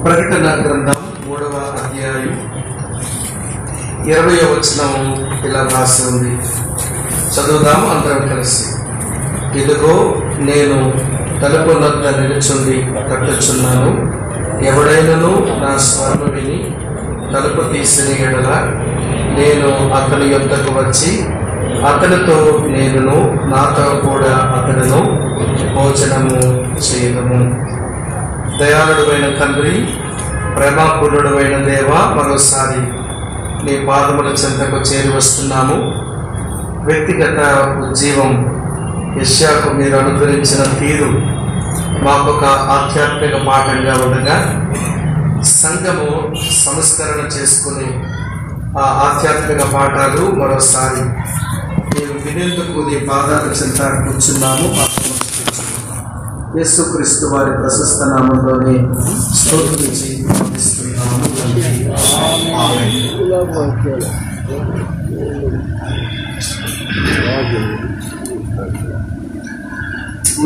ప్రకటన గ్రంథం 3వ అధ్యాయం 20వ వచనం ఇలా రాసి ఉంది. చదువుదాము అందరం కలిసి. ఇదిగో నేను తలుపు వద్ద నిలుచుండి తట్టుచున్నాను. ఎవడైనను నా స్వరము విని తలుపు తీసిన ఎడల నేను అతని యొద్దకు వచ్చి అతనితో నేనును నాతో కూడా అతనిను భోజనము చేయదము. దయాళుడైన తండ్రి, ప్రేమాపూర్ణుడైన దేవ, మరోసారి నీ పాదముల చెంతకు చేరి వస్తున్నాము. వ్యక్తిగత ఉజ్జీవం యెషయాకు మీరు అనుగ్రహించిన తీరు మాకొక ఆధ్యాత్మిక పాఠంగా ఉండగా సంఘము సంస్కరణ చేసుకుని ఆ ఆధ్యాత్మిక పాఠాలు మరోసారి మేము వినేందుకు నీ పాదాల చెంత కూర్చున్నాము. యేసుక్రీస్తు వారి ప్రశస్త నామంలోనే స్తోత్రించి ప్రార్థిస్తున్నాము.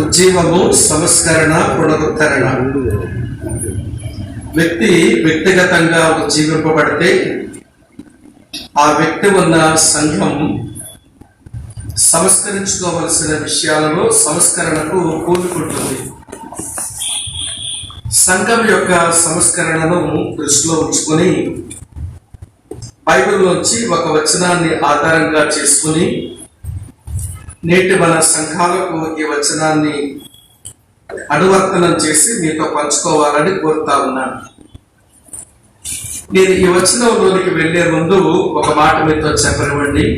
ఉజ్జీవము, సంస్కరణ, పునరుద్ధరణ. వ్యక్తి వ్యక్తిగతంగా ఉజ్జీవింపబడితే ఆ వ్యక్తి ఉన్న సంఘం సంస్కరించుకోవలసిన విషయాలలో సంస్కరణకు కూడుకుంటుంది. సంఘం యొక్క సంస్కరణను దృష్టిలో ఉంచుకొని బైబిల్లోంచి ఒక వచనాన్ని ఆధారంగా చేసుకుని నేటి మన సంఘాలకు ఈ వచనాన్ని అనువర్తనం చేసి మీతో పంచుకోవాలని కోరుతా ఉన్నాను. నేను ఈ వచనంలోనికి వెళ్లే ముందు ఒక మాట మీతో చెప్పనివ్వండి.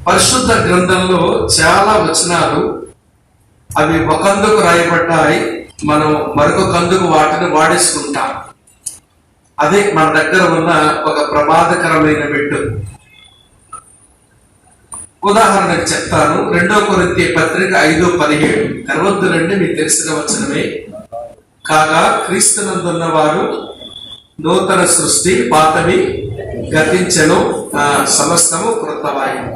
పరిశుద్ధ గ్రంథంలో చాలా వచనాలు అవి ఒకందుకు రాయబడ్డాయి, మనం మరొక అందుకు వాటిని వాడేసుకుంటాం. అదే మన దగ్గర ఉన్న ఒక ప్రమాదకరమైన మెట్టు. ఉదాహరణకు చెప్తాను. 2 కొరింథీ పత్రిక 5:17 తెరవద్దులండి, మీకు తెలిసిన వచనమే. కాగా క్రీస్తునందున్న వారు నూతన సృష్టి, పాతవి గతించెను, సమస్తము కృతమాయెను.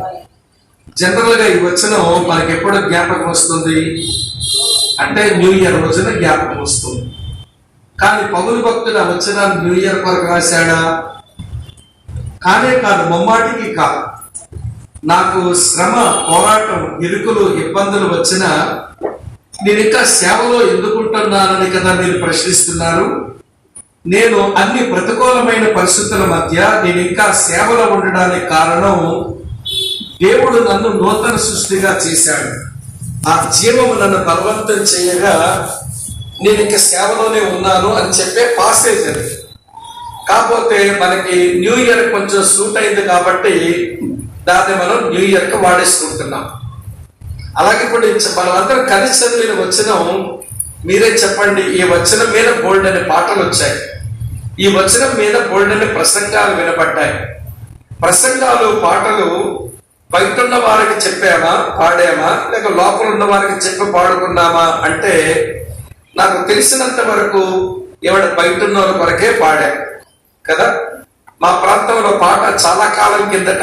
జనరల్ గా ఈ వచనం మనకి ఎప్పుడు జ్ఞాపకం వస్తుంది అంటే న్యూ ఇయర్ రోజున జ్ఞాపకం వస్తుంది. కానీ పౌలు భక్తుడు ఆ వచనాన్ని న్యూ ఇయర్ కొరకు రాశాడా? కానే కాదు, ముమ్మాటికి కాదు. నాకు శ్రమ, పోరాటం, ఇరుకులు, ఇబ్బందులు వచ్చినా నేను ఇంకా సేవలో ఎందుకుంటున్నానని కదా మీరు ప్రశ్నిస్తున్నారు. నేను అన్ని ప్రతికూలమైన పరిస్థితుల మధ్య నేను ఇంకా సేవలో ఉండడానికి కారణం దేవుడు నన్ను నూతన సృష్టిగా చేశాడు. ఆ జీవము నన్ను బలవంతం చేయగా నేను ఇంకా సేవలోనే ఉన్నాను అని చెప్పే పాసేజ్ అది. కాకపోతే మనకి న్యూ ఇయర్ కొంచెం సూట్ అయింది కాబట్టి దాన్ని మనం న్యూ ఇయర్ కి వాడేసుకుంటున్నాం. అలాగే ఇప్పుడు మనమందరం కలిసి చదివిన వచనం మీరే చెప్పండి. ఈ వచనం మీద బోల్డ్ అనే పాటలు వచ్చాయి. ఈ వచనం మీద బోల్డ్ అనే ప్రసంగాలు వినబడ్డాయి. ప్రసంగాలు, పాటలు బయట ఉన్న వారికి చెప్పామా, పాడామా, లేక లోపల ఉన్న వారికి చెప్పి పాడుకున్నామా అంటే నాకు తెలిసినంత వరకు బయట ఉన్న వరకే పాడా కదా. మా ప్రాంతంలో పాట చాలా కాలం కిందట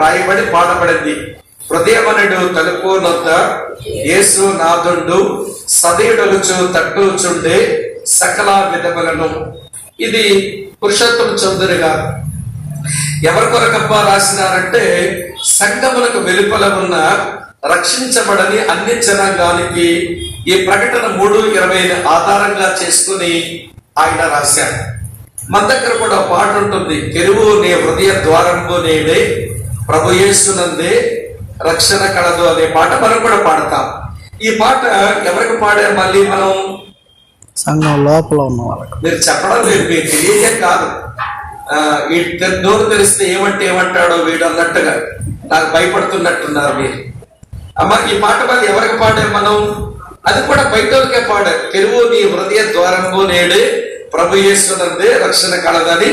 రాయబడి పాడబడింది. హృదయమనుడు తలుపు నొద్ద యేసు నాదుండు, సదయుడలుచు తట్టుచుండే సకల విధములను. ఇది పురుషోత్తమ చౌదరి గారు ఎవరి కొరకప్ప రాసినారంటే సంఘములకు వెలుపల ఉన్న రక్షించబడని అన్ని జనాంగానికి ఈ ప్రకటన 3:20 ఆధారంగా చేసుకుని ఆయన రాశారు. మన దగ్గర కూడా పాట ఉంటుంది. తెరువు నీ హృదయ ద్వారంబు నేడే, ప్రభు యేసునందే రక్షణ కలదు అనే పాట మనం కూడా పాడతాం. ఈ పాట ఎవరికి పాడారు? మళ్ళీ మనం సంఘం లోపల ఉన్న వాళ్ళకి. మీరు చెప్పడం లేదు, మీరు తెలియదే కాదు. ఈ నోరు తెలిస్తే ఏమంటాడో వీడు అన్నట్టుగా నాకు భయపడుతున్నట్టున్నారు మీరు. అమ్మ, ఈ పాట మళ్ళీ ఎవరికి పాడారు మనం? అది కూడా బయటకే పాడారు. తెరువు నీ హృదయ ద్వారంబు నేడే, ప్రభు యేసునందే రక్షణ కలదని.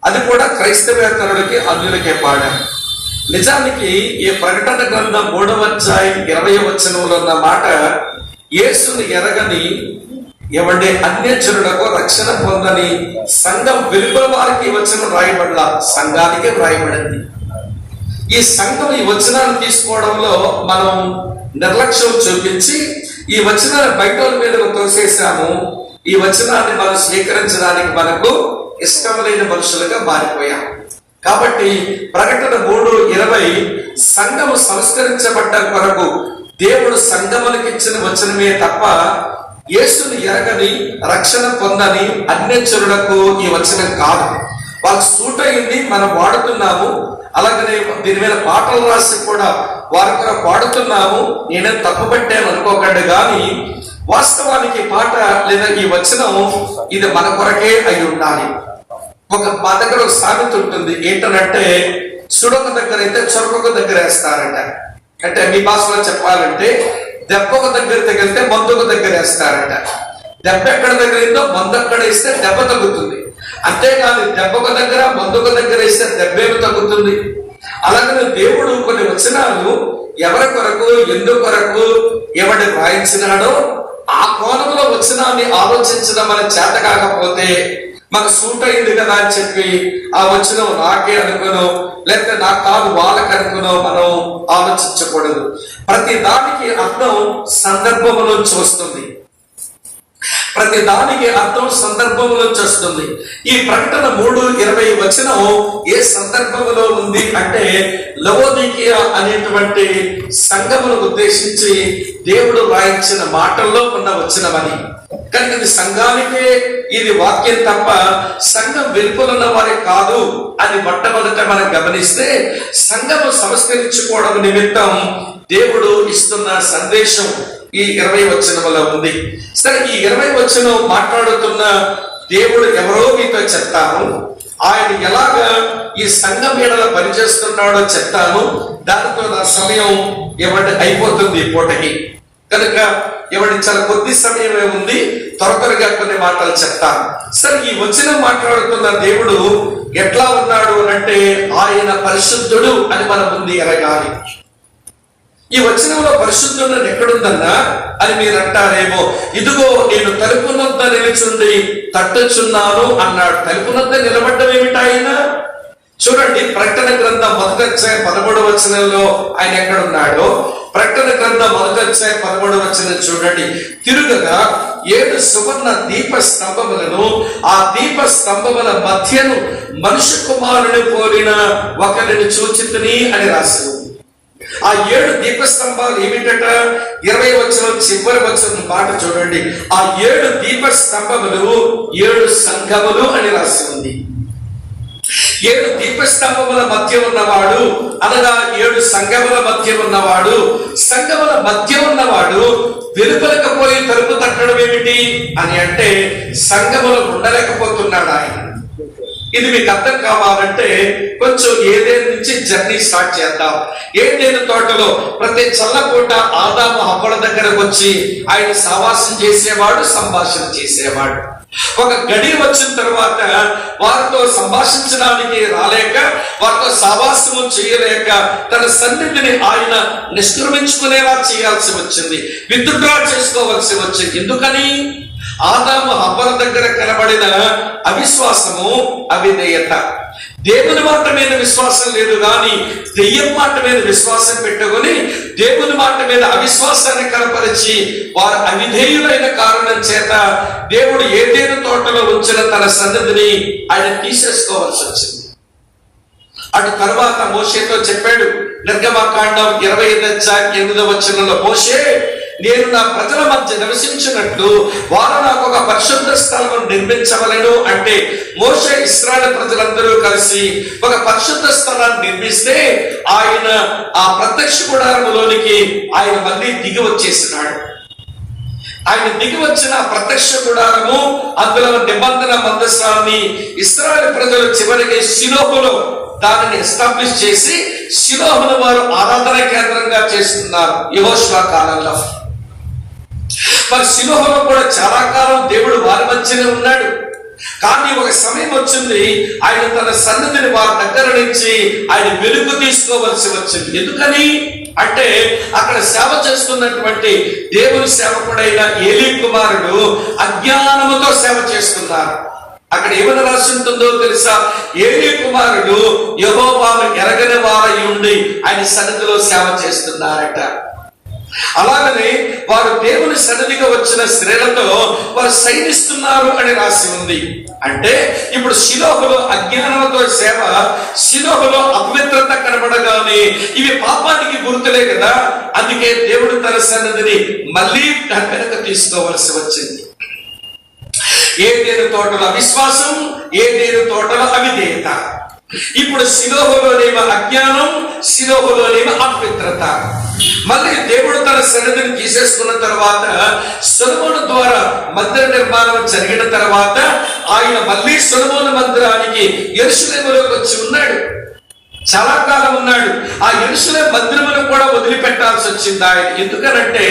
అది కూడా క్రైస్తవేతరులకి, అన్యులకే పాడారు. నిజానికి ఈ ప్రకటన గ్రంథం 3వ అధ్యాయం 20వ వచనంలో ఉన్న మాట యేసుని ఎరగని అన్యజనులకు రక్షణ పొందని సంఘం వెలుపల వారికి వచనం రాయబడలా, సంఘానికి రాయబడింది. ఈ సంఘం ఈ వచనాన్ని తీసుకోవడంలో మనం నిర్లక్ష్యం చూపించి ఈ వచనాన్ని బయట వాళ్ళ మీద తోసేసాము. ఈ వచనాన్ని మనం స్వీకరించడానికి మనకు ఇష్టం లేని మనుషులుగా మారిపోయాం. కాబట్టి ప్రకటన 3:20 సంఘము సంస్కరించబడ్డ కొరకు దేవుడు సంఘములకు ఇచ్చిన వచనమే తప్ప యేసుని ఎరగని రక్షణ పొందని అన్యజనులకు ఈ వచనం కాదు. వాళ్ళకి సూట్ అయింది, మనం వాడుతున్నాము. అలాగనే దీని మీద పాటలు రాసి కూడా వారి కూడా పాడుతున్నాము. నేనే తప్పు పట్టాను అనుకోకండి, కానీ వాస్తవానికి పాట లేదా ఈ వచనం ఇది మన కొరకే అయి ఉండాలి. మా దగ్గర ఒక సామెత ఉంటుంది, ఏంటనంటే సుడొక దగ్గర అయితే చొరకొక దగ్గర వేస్తారంట. అంటే మీ భాషలో చెప్పాలంటే దెబ్బొక దగ్గర తగిలితే మందుకు దగ్గర వేస్తారంట. దెబ్బ ఎక్కడ దగ్గర అయిందో మందు అక్కడ వేస్తే దెబ్బ తగ్గుతుంది. అంతేకాదు దెబ్బొక దగ్గర మందుక దగ్గర వేస్తే దెబ్బేమి తగ్గుతుంది. అలాగనే దేవుడు కొన్ని వచనాలు ఎవరి కొరకు ఎందు కొరకు ఎవడి వ్రాయించినాడో ఆ కోణంలో వచనాన్ని ఆలోచించడం మన చేత కాకపోతే మనకు సూట్ అయింది కదా అని చెప్పి ఆ వచనం నాకే అనుకునో లేకపోతే నాకు కాదు వాళ్ళకి అనుకునో మనం ఆలోచించకూడదు. ప్రతి దానికి అర్థం సందర్భము నుంచి వస్తుంది. ప్రతి దానికి అర్థం సందర్భం నుంచి వస్తుంది. ఈ ప్రకటన 3:20 వచనం ఏ సందర్భంలో ఉంది అంటే లవోదికీయ అనేటువంటి సంఘమును ఉద్దేశించి దేవుడు రాయించిన మాటల్లో ఉన్న వచనమని. కనుక ఇది సంఘానికే ఇది వాక్యం తప్ప సంఘం వెలుపలున్న వారి కాదు అని మొట్టమొదట మనం గమనిస్తే సంఘము సంస్కరించుకోవడం నిమిత్తం దేవుడు ఇస్తున్న సందేశం ఈ 20 వచనములో ఉంది. సరే, ఈ 20 వచనం మాట్లాడుతున్న దేవుడు ఎవరో మీతో చెప్తాను. ఆయన ఎలాగా ఈ సంఘం ఏడల పనిచేస్తున్నాడో చెప్తాను. దానితో నా సమయం ఎవరి అయిపోతుంది పూటకి. కనుక ఎవరి చాలా కొద్ది సమయమే ఉంది, త్వరగా కొన్ని మాటలు చెప్తాను. సరే, ఈ వచనం మాట్లాడుతున్న దేవుడు ఎట్లా ఉన్నాడు అంటే ఆయన పరిశుద్ధుడు అని మన ముందు ఎరగాలి. ఈ వచనంలో పరిశుద్ధుడు ఎక్కడుందన్నా అని మీరు అంటారేమో. ఇదిగో నేను తలుపునొద్ద నిలుచుండి తట్టుచున్నాను అన్నాడు. తలుపునొద్ద నిలబడ్డం ఏమిటి ఆయన? చూడండి, ప్రకటన గ్రంథం 1వ అధ్యాయం 13వ వచనంలో ఆయన ఎక్కడున్నాడో. ప్రకటన గ్రంథం 1వ అధ్యాయం 13వ వచనం చూడండి. తిరుగగా 7 సువర్ణ దీప స్తంభములను, ఆ దీప స్తంభముల మధ్యను మనుష్య కుమారుని పోలిన ఒకరిని చూచితిని అని రాసి ఉంది. ఆ 7 దీపస్తంభాలు ఏమిటట? 20 వచనం చివరి వచనం మాట చూడండి. ఆ 7 దీపస్తంభములు 7 సంఘములు అని రాసి ఉంది. 7 దీపస్తంభముల మధ్య ఉన్నవాడు అనగా 7 సంఘముల మధ్య ఉన్నవాడు. సంఘముల మధ్య ఉన్నవాడు వెలుపలకు పోయి తలుపు తట్టడం ఏమిటి అని అంటే సంఘములు ఉండలేకపోతున్నాడు ఆయన. ఇది మీకు అర్థం కావాలంటే కొంచెం ఏదేను నుంచి జర్నీ స్టార్ట్ చేద్దాం. ఏదేను తోటలో ప్రతి చల్లపూట ఆదాము హవ్వల దగ్గరకు వచ్చి ఆయన సావాసం చేసేవాడు, సంభాషణ చేసేవాడు. ఒక గడి వచ్చిన తర్వాత వారితో సంభాషించడానికి రాలేక, వారితో సావాసము చేయలేక తన సన్నిధిని ఆయన నిష్క్రమించుకునేలా చేయాల్సి వచ్చింది, విత్డ్రా చేసుకోవాల్సి వచ్చింది. ఎందుకని? ఆదాము హవ్వల దగ్గర కనబడిన అవిశ్వాసము, అవిధేయత. దేవుని మాట మీద విశ్వాసం లేదు కానీ దెయ్యం మాట మీద విశ్వాసం పెట్టుకొని దేవుని మాట మీద అవిశ్వాసాన్ని కనపరిచి వారు అవిధేయులైన కారణం చేత దేవుడు ఏదేను తోటలో ఉంచిన తన సన్నిధిని ఆయన తీసేసుకోవాల్సి వచ్చింది. అటు తర్వాత మోషేతో చెప్పాడు. నిర్గమకాండం 25:8 వచనంలో, మోషే, నేను నా ప్రజల మధ్య నివసించినట్లు వారు నాకు ఒక పరిశుద్ధ స్థలం నిర్మించవలెను అంటే మోషే ఇశ్రాయేలు ప్రజలందరూ కలిసి ఒక పరిశుద్ధ స్థలాన్ని నిర్మిస్తే ఆయన ఆ ప్రత్యక్ష గుడారములోనికి ఆయన మళ్ళీ దిగి వచ్చేసినాడు. ఆయన దిగి వచ్చిన ప్రత్యక్ష గుడారము, అందులో నిబంధన మందసాన్ని ఇశ్రాయేలు ప్రజలు చివరికి షిలోహులో దానిని ఎస్టాబ్లిష్ చేసి షిలోహును వారు ఆరాధన కేంద్రంగా చేస్తున్నారు యెహోషువ కాలంలో. మరి షిలోహులో కూడా చాలా కాలం దేవుడు వారి మధ్యనే ఉన్నాడు. కానీ ఒక సమయం వచ్చింది, ఆయన తన సన్నిధిని వారి దగ్గర నుంచి ఆయన వెలుగు తీసుకోవలసి వచ్చింది. ఎందుకని అంటే అక్కడ సేవ చేస్తున్నటువంటి దేవుని సేవకుడైన ఏలీ కుమారుడు అజ్ఞానముతో సేవ చేస్తున్నారు. అక్కడ ఏమైనా రాసి ఉంటుందో తెలుసా? ఏలీ కుమారుడు యెహోవాను ఎరగని వారై ఉండి ఆయన సన్నిధిలో సేవ చేస్తున్నారట. అలాగనే వారు దేవుని సన్నిధిగా వచ్చిన స్త్రీలతో వారు సైనిస్తున్నారు అని రాసి ఉంది. అంటే ఇప్పుడు షిలోహులో అజ్ఞానంతో సేవ, షిలోహులో అపవిత్రత కనబడగానే ఇవి పాపానికి గుర్తులే కదా. అందుకే దేవుడు తన సన్నిధిని మళ్ళీ వెనక తీసుకోవలసి వచ్చింది. ఏదేను తోటలో అవిశ్వాసం, ఏదేను తోటలో అవిధేయత. ఇప్పుడు షిలోహులోనేమో అజ్ఞానం, షిలోహులోనేమో అపవిత్రత. మళ్ళీ దేవుడు తన సన్నిధిని తీసేసుకున్న తర్వాత సొలొమోను ద్వారా మందిర నిర్మాణం జరిగిన తర్వాత ఆయన మళ్ళీ సొలొమోను మందిరానికి యెరూషలేములోకి వచ్చి ఉన్నాడు. చాలా కాలం ఉన్నాడు. ఆ యెరూషలేము మందిరమును కూడా వదిలిపెట్టాల్సి వచ్చింది ఆయన. ఎందుకనంటే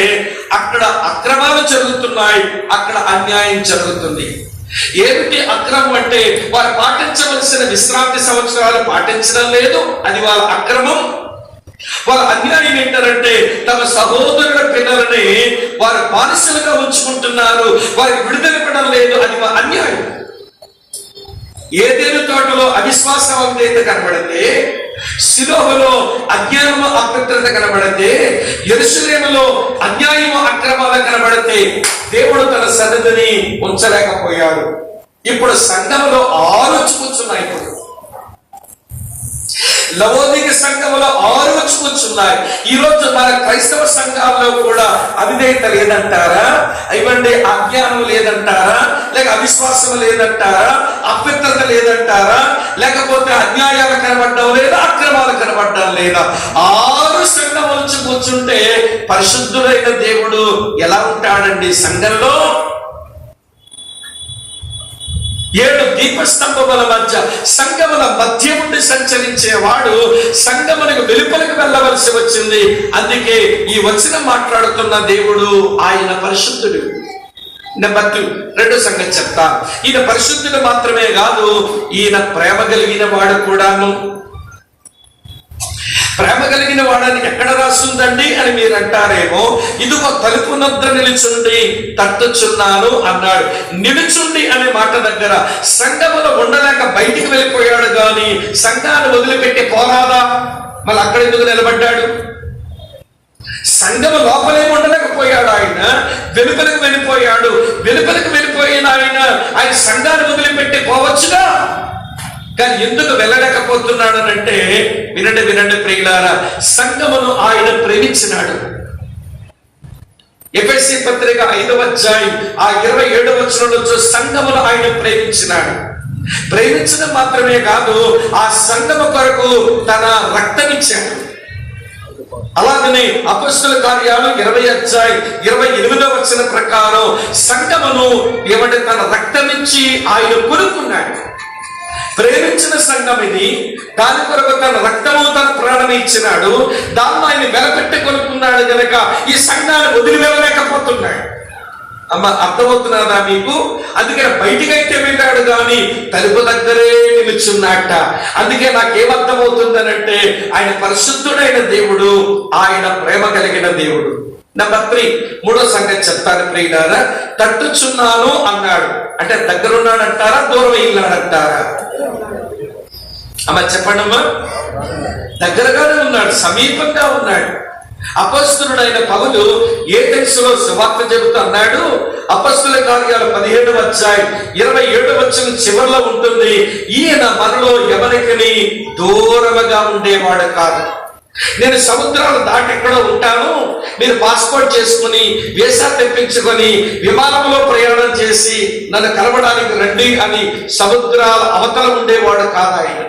అక్కడ అక్రమాలు జరుగుతున్నాయి, అక్కడ అన్యాయం జరుగుతుంది. ఏమిటి అక్రమం అంటే వారు పాటించవలసిన విశ్రాంతి సంవత్సరాలు పాటించడం లేదు, అది వాళ్ళ అక్రమం. వాళ్ళ అన్యాయం ఏంటంటే తమ సహోదరుల పిల్లలని వారు బానిసలుగా ఉంచుకుంటున్నారు, వారికి విడుదల ఇవ్వడం లేదు, అది వాళ్ళ అన్యాయం. ఏదేను తోటలో అవిశ్వాసం అవిధేయత కనబడితే, షిలోహులో అజ్ఞానము అపవిత్రత కనబడితే, యెరూషలేములో అన్యాయము అక్రమాలు కనబడితే దేవుడు తన సన్నిధిని ఉంచలేకపోయాడు. ఇప్పుడు సంఘములో 6 వచ్చి కూర్చున్నాయి. ఇప్పుడు లవోదిక సంఘములో 6 వచ్చి కూర్చున్నాయి. ఈ రోజు మన క్రైస్తవ సంఘాల్లో కూడా అవిధేయత లేదంటారా, ఇవ్వండి అజ్ఞానం లేదంటారా, లేక అవిశ్వాసం లేదంటారా, అపవిత్రత లేదంటారా, లేకపోతే అన్యాయాలు కనబడడం లేదా, అక్రమాలు కనబడడం లేదా? 6 సంఘముల నుంచి కూర్చుంటే పరిశుద్ధుడైన దేవుడు ఎలా ఉంటాడండి సంఘంలో? 7 దీపస్తంభముల మధ్య సంఘముల మధ్య ఉండి సంచరించేవాడు సంఘమునకు వెలుపలకు వెళ్ళవలసి వచ్చింది. అందుకే ఈ వచనం మాట్లాడుతున్న దేవుడు ఆయన పరిశుద్ధుడు. నెంబర్ 2 సంగతి చెప్తా. ఈయన పరిశుద్ధుడు మాత్రమే కాదు, ఈయన ప్రేమ కలిగిన వాడు కూడాను. ప్రేమ కలిగిన వాడని ఎక్కడ రాస్తుందండి అని మీరు అంటారేమో. ఇదిగో తలుపు నొద్ద నిలుచుండి తట్టుచున్నాను అన్నాడు. నిలుచుండి అనే మాట దగ్గర సంఘములో ఉండలేక బయటికి వెళ్ళిపోయాడు గాని సంఘాన్ని వదిలిపెట్టి పోరాదా? మళ్ళీ అక్కడ ఎందుకు నిలబడ్డాడు? సంఘము లోపలే ఉండలేకపోయాడు ఆయన, వెలుపలకు వెళ్ళిపోయాడు. వెలుపలకు వెళ్ళిపోయిన ఆయన సంఘాన్ని వదిలిపెట్టి పోవచ్చుగా, కానీ ఎందుకు వెళ్ళలేకపోతున్నాడు అంటే వినండి ప్రియులారా, సంఘమును ఆయన ప్రేమించినాడు. ఎఫెసీ పత్రిక 5వ అధ్యాయం 27వ వచనంలో సంఘమును ఆయన ప్రేమించినాడు. ప్రేమించడం మాత్రమే కాదు, ఆ సంఘము కొరకు తన రక్తమిచ్చాడు. అలాగనే అపొస్తలుల కార్యాలు 20వ అధ్యాయం 28వ వచనం ప్రకారం సంఘమును ఏమంటే తన రక్తమిచ్చి ఆయన కొనుక్కున్నాడు. ప్రేమించిన సంఘం ఇది. దాని కొరకు తన రక్తము తన ప్రాణం ఇచ్చినాడు. దాన్ని ఆయన వెలపెట్టి కొనుక్కున్నాడు కనుక ఈ సంఘాన్ని వదిలి వెళ్ళలేకపోతున్నాడు. అమ్మ అర్థమవుతున్నదా మీకు? అందుకని బయటికైతే వెళ్ళాడు కానీ తలుపు దగ్గరే నిలుచున్నట్ట. అందుకే నాకేమర్థమవుతుందనంటే ఆయన పరిశుద్ధుడైన దేవుడు, ఆయన ప్రేమ కలిగిన దేవుడు. నెంబర్ 3 3వ సంగతి చెప్తాను ప్రియులారా. తట్టుచున్నాను అన్నాడు అంటే దగ్గరున్నాడు అంటారా, దూరం వెళ్ళాడంటారా? అమ్మ చెప్పండి అమ్మా. దగ్గరగానే ఉన్నాడు, సమీపంగా ఉన్నాడు. అపొస్తలుడైన పౌలు ఏథెన్సులో సువార్త చెబుతూ అన్నాడు. అపొస్తలుల కార్యాలు 17వ అధ్యాయం 27వ వచనం చివరిలో ఉంటుంది, ఈయన మనలో ఎవరికని దూరముగా ఉండేవాడు కాదు. నేను సముద్రాలు దాటి ఎక్కడో ఉంటాను, మీరు పాస్పోర్ట్ చేసుకుని వీసా తెప్పించుకొని విమానంలో ప్రయాణం చేసి నన్ను కలవడానికి రండి అని సముద్రాల అవతల ఉండేవాడు కాదు ఆయన.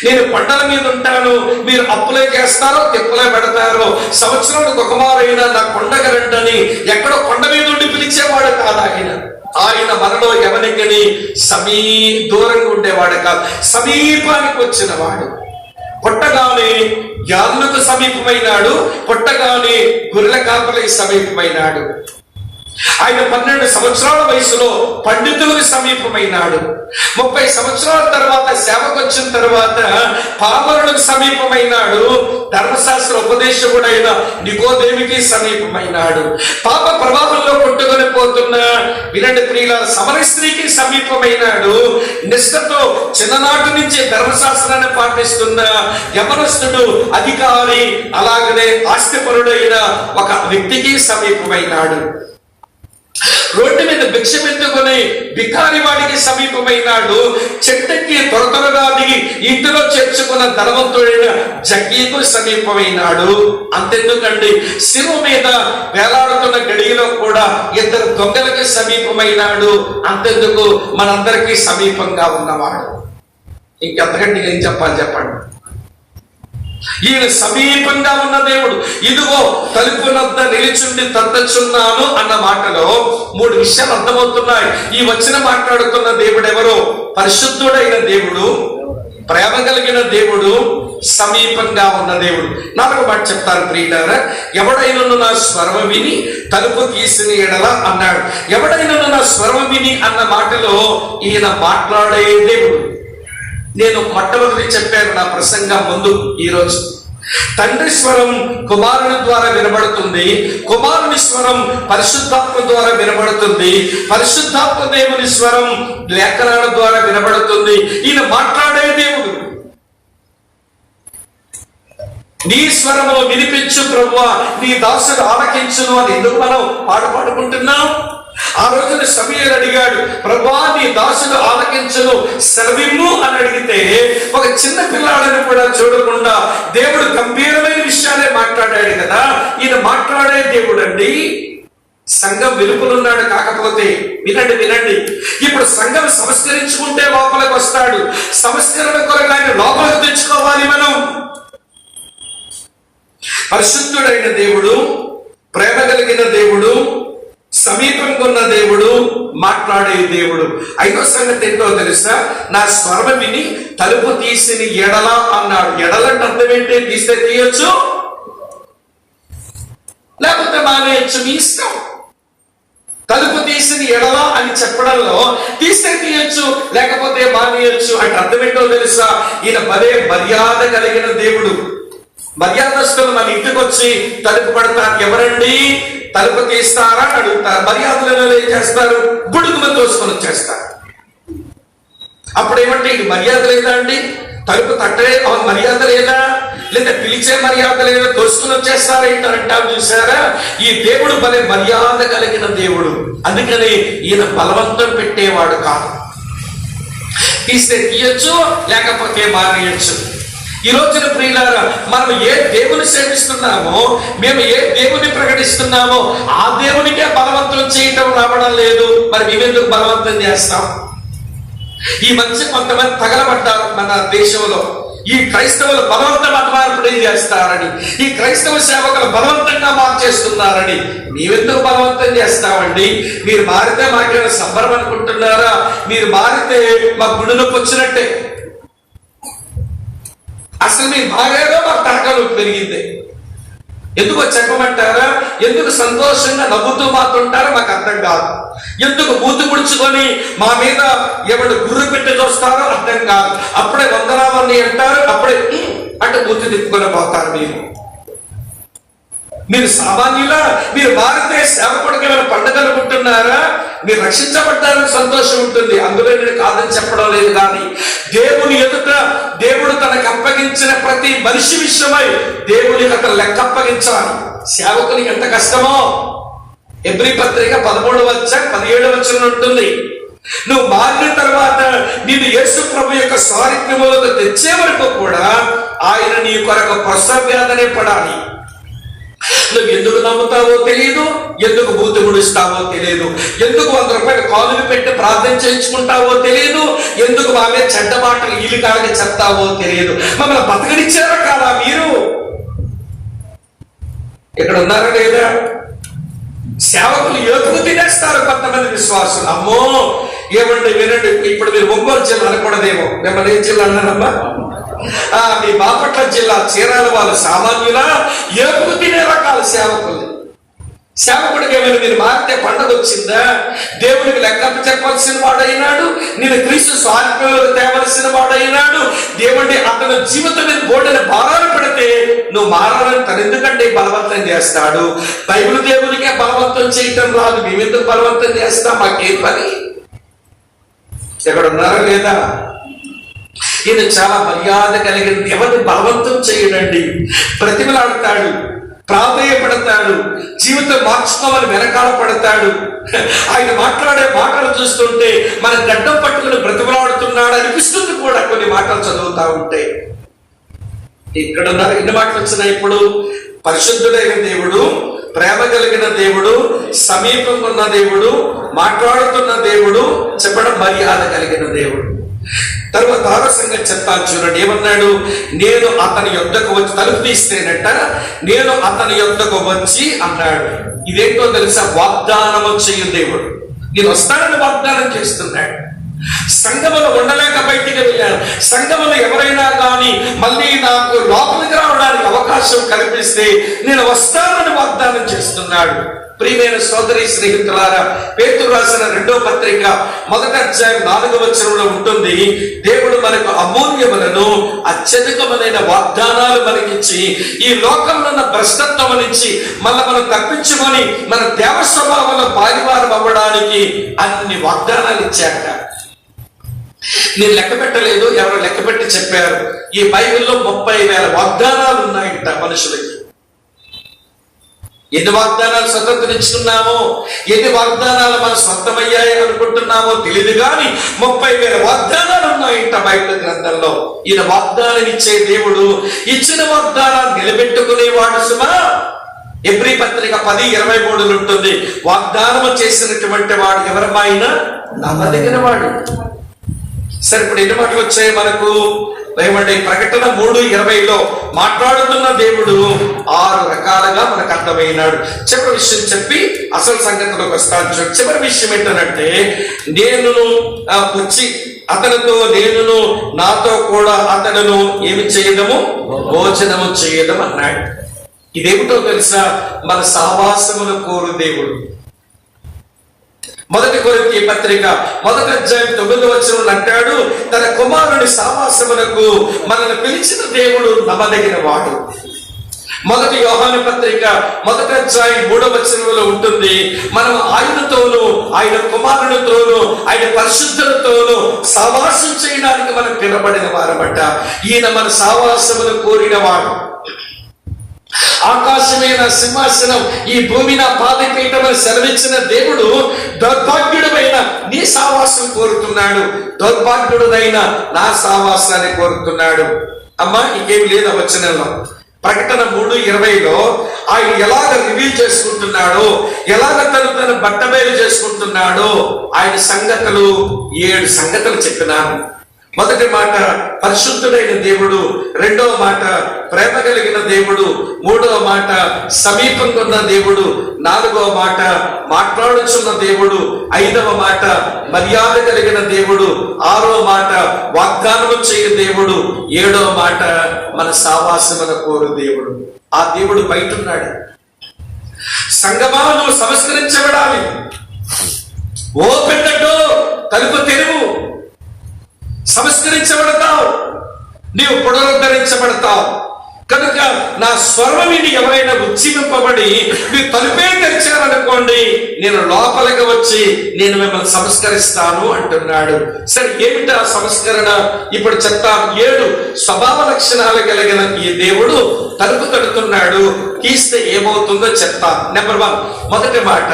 నేను కొండల మీద ఉంటాను, మీరు అప్పులే చేస్తారో తిప్పులే పెడతారో, సంవత్సరానికి ఒకమారైనా నా కొండకు రండని ఎక్కడో కొండ మీద ఉండి పిలిచేవాడు కాదు ఆయన. ఆయన మనలో ఎవరికని దూరంగా ఉండేవాడు కాదు, సమీపానికి వచ్చిన వాడు. పుట్టగానే యాదులకు సమీపమైనాడు, పుట్టగానే గొర్రెల కాపరికి సమీపమైనాడు. ఆయన 12 సంవత్సరాల వయసులో పండితులకు సమీపమైనాడు. 30 సంవత్సరాల తర్వాత సేవకు వచ్చిన తర్వాత పామరులకు సమీపమైనాడు. ధర్మశాస్త్ర ఉపదేశకుడైన నికోదేవికి సమీపమైనాడు. పాప ప్రవాహంలో కొట్టుకొని పోతున్న వినండి ప్రియులారా, సమర స్త్రీకి సమీపమైనాడు. నిష్ఠతో చిన్ననాటి నుంచి ధర్మశాస్త్రాన్ని పాటిస్తున్న యవనస్తుడు, అధికారి, అలాగనే ఆస్తిపరుడైన ఒక వ్యక్తికి సమీపమైనాడు. రోడ్డు మీద భిక్షమెత్తుకుని బికారి వాడికి సమీపమైనాడు. చెట్టుకి త్వరగా దిగి ఇంటిలో చేర్చుకున్న ధనవంతుడైన జగ్గీకు సమీపమైనాడు. అంతెందుకండి, శిలువ మీద వేలాడుతున్న గడియలో కూడా 2 దొంగలకి సమీపమైనాడు. అంతెందుకు, మనందరికీ సమీపంగా ఉన్నవాడు. ఇంకెంతకంటే ఏం చెప్పాలి చెప్పండి. ఈయన సమీపంగా ఉన్న దేవుడు. ఇదిగో తలుపునొద్ద నిలిచుండి తట్టచున్నాను అన్న మాటలో 3 విషయాలు అర్థమవుతున్నాయి. ఈ వచ్చిన మాట్లాడుతున్న దేవుడు ఎవరో? పరిశుద్ధుడైన దేవుడు, ప్రేమ కలిగిన దేవుడు, సమీపంగా ఉన్న దేవుడు. 4వ మాట చెప్తాను ప్రియులారా, ఎవడైనను నా స్వరం విని తలుపు తీసిన ఎడల అన్నాడు. ఎవడైనను నా స్వరం విని అన్న మాటలో ఈయన మాట్లాడే దేవుడు. నేను మొట్టమొదటి చెప్పాను నా ప్రసంగం ముందు ఈరోజు. తండ్రి స్వరం కుమారుని ద్వారా వినబడుతుంది, కుమారుని స్వరం పరిశుద్ధాత్మ ద్వారా వినబడుతుంది, పరిశుద్ధాత్మ దేవుని స్వరం లేఖనాల ద్వారా వినబడుతుంది. ఈయన మాట్లాడే దేవుడు. నీ స్వరము వినిపించు ప్రభువా, నీ దాసుడు ఆలకించును అని ఎందుకు మనం పాడుకుంటున్నాం? ఆ రోజున సమూయేలు అడిగాడు, ప్రభువా నీ దాసుడు ఆలకించును సెలవిమ్ము అని అడిగితే ఒక చిన్న పిల్లాడని కూడా చూడకుండా దేవుడు గంభీరమైన విషయాలే మాట్లాడాడు కదా. ఈయన మాట్లాడే దేవుడు అండి. సంఘం వెలుపులున్నాడు. కాకపోతే వినండి, ఇప్పుడు సంఘం సంస్కరించుకుంటే లోపలికి వస్తాడు. సంస్కరణ కొరకు ఆయన లోపలికి తెచ్చుకోవాలి మనం. పరిశుద్ధుడైన దేవుడు, ప్రేమ కలిగిన దేవుడు, సమీపంగా ఉన్న దేవుడు, మాట్లాడే దేవుడు. 5వ సంగతి ఏంటో తెలుసా? నా స్వరం విని తలుపు తీసిన ఎడల అన్నాడు. ఎడలంటే అర్థం ఏంటి? తీస్తే తీయొచ్చు, లేకపోతే మానేయచ్చు, మీ ఇష్టం. తలుపు తీసిన ఎడల అని చెప్పడంలో తీస్తే తీయొచ్చు, లేకపోతే మానేయచ్చు అంటే అర్థం ఏంటో తెలుసా? ఈయన భలే మర్యాద కలిగిన దేవుడు. మర్యాదస్తులు మన ఇంటికి వచ్చి తలుపు పడతారు. ఎవరండి తలుపు తీస్తారా అని అడుగుతారు. మర్యాదలను ఏం చేస్తారు? గుడుగుమ తోసుకొని వచ్చేస్తారు. అప్పుడు ఏమంటే ఇది మర్యాద లేదా అండి? తలుపు తట్టే మర్యాద లేదా, లేదా పిలిచే మర్యాద లేదా, తోసుకొని వచ్చేస్తారా ఏంటంటారు. చూసారా, ఈ దేవుడు భలే మర్యాద కలిగిన దేవుడు. అందుకని ఈయన బలవంతం పెట్టేవాడు కాదు. తీస్తే తీయొచ్చు, లేకపోతే మానేయచ్చు. ఈ రోజున ప్రియులారా, మనం ఏ దేవుని సేవిస్తున్నామో, మేము ఏ దేవుని ప్రకటిస్తున్నామో ఆ దేవునికే బలవంతం చేయటం రావడం లేదు. మరి మేమెందుకు బలవంతం చేస్తాం? ఈ మధ్య కొంతమంది తగలబడ్డారు మన దేశంలో. ఈ క్రైస్తవులు బలవంత మత మార్పిడి చేస్తారని, ఈ క్రైస్తవ సేవకులు బలవంతంగా మార్చేస్తున్నారని మేమెందుకు బలవంతం చేస్తామండి? మీరు మారితే మాకేమైనా సంబరం అనుకుంటున్నారా? మీరు మారితే మా గుండెలోకి వచ్చినట్టే. అసలు మీరు మారారో మాకు తరకాలు పెరిగింది. ఎందుకో చెప్పమంటారా? ఎందుకు సంతోషంగా నవ్వుతూ మాతుంటారో మాకు అర్థం కాదు. ఎందుకు మూతి ముడుచుకొని మా మీద ఎవడు గుర్రు పెట్టి చూస్తారో అర్థం కాదు. అప్పుడే వందనామని అంటారు, అప్పుడే అంటే మూతి తిప్పుకొని పోతారు. మీరు సామాన్యులా? మీరు మారితే సేవకుడికి ఏమైనా పండుగ అనుకుంటున్నారా? మీరు రక్షించబడ్డారని సంతోషం ఉంటుంది, అందులో నేను కాదని చెప్పడం లేదు. కానీ దేవుని ఎదుట దేవుడు తనకు అప్పగించిన ప్రతి మనిషి విషయమై దేవునికి అతను లెక్క అప్పగించాలి. సేవకునికి ఎంత కష్టమో ఎబ్రీ పత్రిక 13:17 ఉంటుంది. నువ్వు మారిన తర్వాత నేను యేసు ప్రభు యొక్క స్వారిత్యములకు తెచ్చే వరకు కూడా ఆయన నీ కొరకు ప్రసవ్యాధనే పడాలి. నువ్వు ఎందుకు నమ్ముతావో తెలియదు, ఎందుకు బూతు ముడుస్తావో తెలియదు, ఎందుకు 100 రూపాయలు కాలులు పెట్టి ప్రార్థన చేయించుకుంటావో తెలియదు, ఎందుకు ఆమె చెడ్డ మాటలు ఇల్లు కాళ్ళకి చెప్తావో తెలియదు. మమ్మల్ని బతకనిచ్చారా కాదా మీరు? ఇక్కడ ఉన్నారా లేదా? సేవకులు యోగులు తినేస్తారు కొంతమంది విశ్వాసులు. అమ్మో ఏమండి వినండి, ఇప్పుడు మీరు ఒంగోలు జిల్లా అనకూడదేమో, మిమ్మల్ని ఏ జిల్లా అన్నారమ్మా? మీ బాపట్ల జిల్లా చీరాల వాళ్ళు సామాన్యుల ఏపుకు తినే రకాల సేవకులు. సేవకుడికి ఏమైనా మీరు మారితే పండగ వచ్చిందా? దేవుడికి లెక్కప్ప చెప్పాల్సిన వాడైనాడు, నేను క్రీస్తు స్వార్థంలోకి తేవలసిన వాడైనాడు. దేవుడి అతను జీవితం మీద బోర్డుని భారాలు పెడితే నువ్వు మారాలని తను ఎందుకంటే బలవంతం చేస్తాడు. బైబిల్ దేవుడికే బలవంతం చేయటం రాదు, మేమెందుకు బలవంతం చేస్తాం? మాకేం పని? ఎక్కడ ఉన్నారా లేదా? ఈయన చాలా మర్యాద కలిగిన, ఎవరిని బలవంతం చేయడండి. ప్రతిమలాడతాడు, ప్రాధేయపడతాడు, జీవితం మార్చుకోమని వెనకాల పడతాడు. ఆయన మాట్లాడే మాటలు చూస్తుంటే మన గడ్డం పట్టుకుని బ్రతిమలాడుతున్నాడు అనిపిస్తుంది కూడా కొన్ని మాటలు చదువుతా ఉంటే. ఇక్కడ ఎన్ని మాటలు వచ్చినాయి ఇప్పుడు? పరిశుద్ధుడైన దేవుడు, ప్రేమ కలిగిన దేవుడు, సమీపంగా ఉన్న దేవుడు, మాట్లాడుతున్న దేవుడు, చెప్పడం మర్యాద కలిగిన దేవుడు. తర్వాత ఆరో సంగతి చెప్తాను చూడండి, ఏమన్నాడు? నేను అతని యొద్దకు వచ్చి, తలుపు తీస్తేనట నేను అతని యొద్దకు వచ్చి అన్నాడు. ఇదేంటో తెలుసా? వాగ్దానము చేయు దేవుడు. నేను వస్తానని వాగ్దానం చేస్తున్నాడు. సంఘములో ఉండలేక బయటికి వెళ్ళాను. సంఘములో ఎవరైనా కానీ మళ్ళీ నాకు లోపలికి రావడానికి అవకాశం కల్పిస్తే నేను వస్తానని వాగ్దానం చేస్తున్నాడు. ప్రియమైన సోదరి స్నేహితులారా, పేతురు రాసిన 2వ పత్రిక 1వ అధ్యాయం 4వ వచనంలో ఉంటుంది, దేవుడు మనకు అమూల్యములను అత్యధికమైన వాగ్దానాలు మనకిచ్చి ఈ లోకంలో ఉన్న భ్రష్టత్వం నుంచి మనం తప్పించుకొని మన దేవ స్వభావంలో పారివారం అవ్వడానికి అన్ని వాగ్దానాలు ఇచ్చాక. నేను లెక్క పెట్టలేదు, ఎవరో లెక్క పెట్టి చెప్పారు. ఈ బైబిల్లో 30,000 వాగ్దానాలు ఉన్నాయంట మనుషులకి. ఎన్ని వాగ్దానాలు స్వతంత్రించుకున్నామో, ఎన్ని వాగ్దానాలు మన స్వంతమయ్యాయి అనుకుంటున్నామో తెలియదు కానీ 30,000 వాగ్దానాలు ఉన్నాయంట బైబిల్ గ్రంథంలో. ఈయన వాగ్దానం ఇచ్చే దేవుడు, ఇచ్చిన వాగ్దానాన్ని నిలబెట్టుకునేవాడు సుమా. ఎబ్రీ పత్రిక 10:23 ఉంటుంది, వాగ్దానము చేసినటువంటి వాడు ఎవరమైనా నమ్మదగిన వాడు. సరే, ఇప్పుడు ఎన్ని మాటలు వచ్చాయి మనకు? ఏమంటే ప్రకటన 3:20లో మాట్లాడుతున్న దేవుడు 6 రకాలుగా మనకు అర్థమైనాడు. చివరి విషయం చెప్పి అసలు సంగతిలోకి వస్తాను. చివరి విషయం ఏంటంటే, నేను వచ్చి అతనితో, నేనును నాతో కూడా అతడును ఏమి చేయడము? భోజనము చేయడం అన్నాడు. ఇదేమిటో తెలుసా? మన సహవాసమును కోరు దేవుడు. 1 కొరింథీ పత్రిక 1వ అధ్యాయం 9వ వచనం అంటాడు, తన కుమారుని సహవాసమునకు మనల్ని పిలిచిన దేవుడు నమ్మదగిన వాడు. 1 యోహాను పత్రిక 1వ అధ్యాయం 3వ వచనంలో ఉంటుంది, మనం ఆయనతోనూ ఆయన కుమారునితోనూ ఆయన పరిశుద్ధులతోనూ సహవాసం చేయడానికి మనం పిలబడిన వారమట. ఈయన మన సహవాసమును కోరిన వాడు. ఆకాశమే నా సింహాసనం, ఈ భూమి నా పాదపీఠం అని సెలవిచ్చిన దేవుడు దౌర్భాగ్యుడైన నీ సావాసం కోరుతున్నాడు, దౌర్భాగ్యుడైన నా సావాసాన్ని కోరుతున్నాడు. అమ్మా, ఇంకేం లేదు ఆ వచనంలో. ప్రకటన 3:20లో ఆయన ఎలాగ రివీల్ చేసుకుంటున్నాడో, ఎలాగ తను బట్టబయలు చేసుకుంటున్నాడో ఆయన సంగతులు 7 సంగతులు చెప్పినాను. మొదటి మాట పరిశుద్ధుడైన దేవుడు, 2వ మాట ప్రేమ కలిగిన దేవుడు, 3వ మాట సమీపంగా ఉన్న దేవుడు, 4వ మాట మాట్లాడుచున్న దేవుడు, 5వ మాట మర్యాద కలిగిన దేవుడు, 6వ మాట వాగ్దానము చేయు దేవుడు, 7వ మాట మన సావాసమున కోరు దేవుడు. ఆ దేవుడు బయట ఉన్నాడు. సంగమా, నువ్వు సంస్కరించబడాలి. ఓపెన్ ద డోర్, తలుపు తెరువు. సంస్కరించబడతావు, నీవు పునరుద్ధరించబడతావు. కనుక నా స్వరం విని ఎవరైనా ఉజ్జీవింపబడి మీరు తలుపే తెరిచారనుకోండి, నేను లోపలికి వచ్చి నేను మిమ్మల్ని సంస్కరిస్తాను అంటున్నాడు. సరే, ఏమిటా సంస్కరణ? ఇప్పుడు చెప్తాను. 7 స్వభావ లక్షణాలు కలిగిన ఈ దేవుడు తలుపు తడుతున్నాడు. తీస్తే ఏమవుతుందో చెప్తాను. నెంబర్ 1, మొదటి మాట,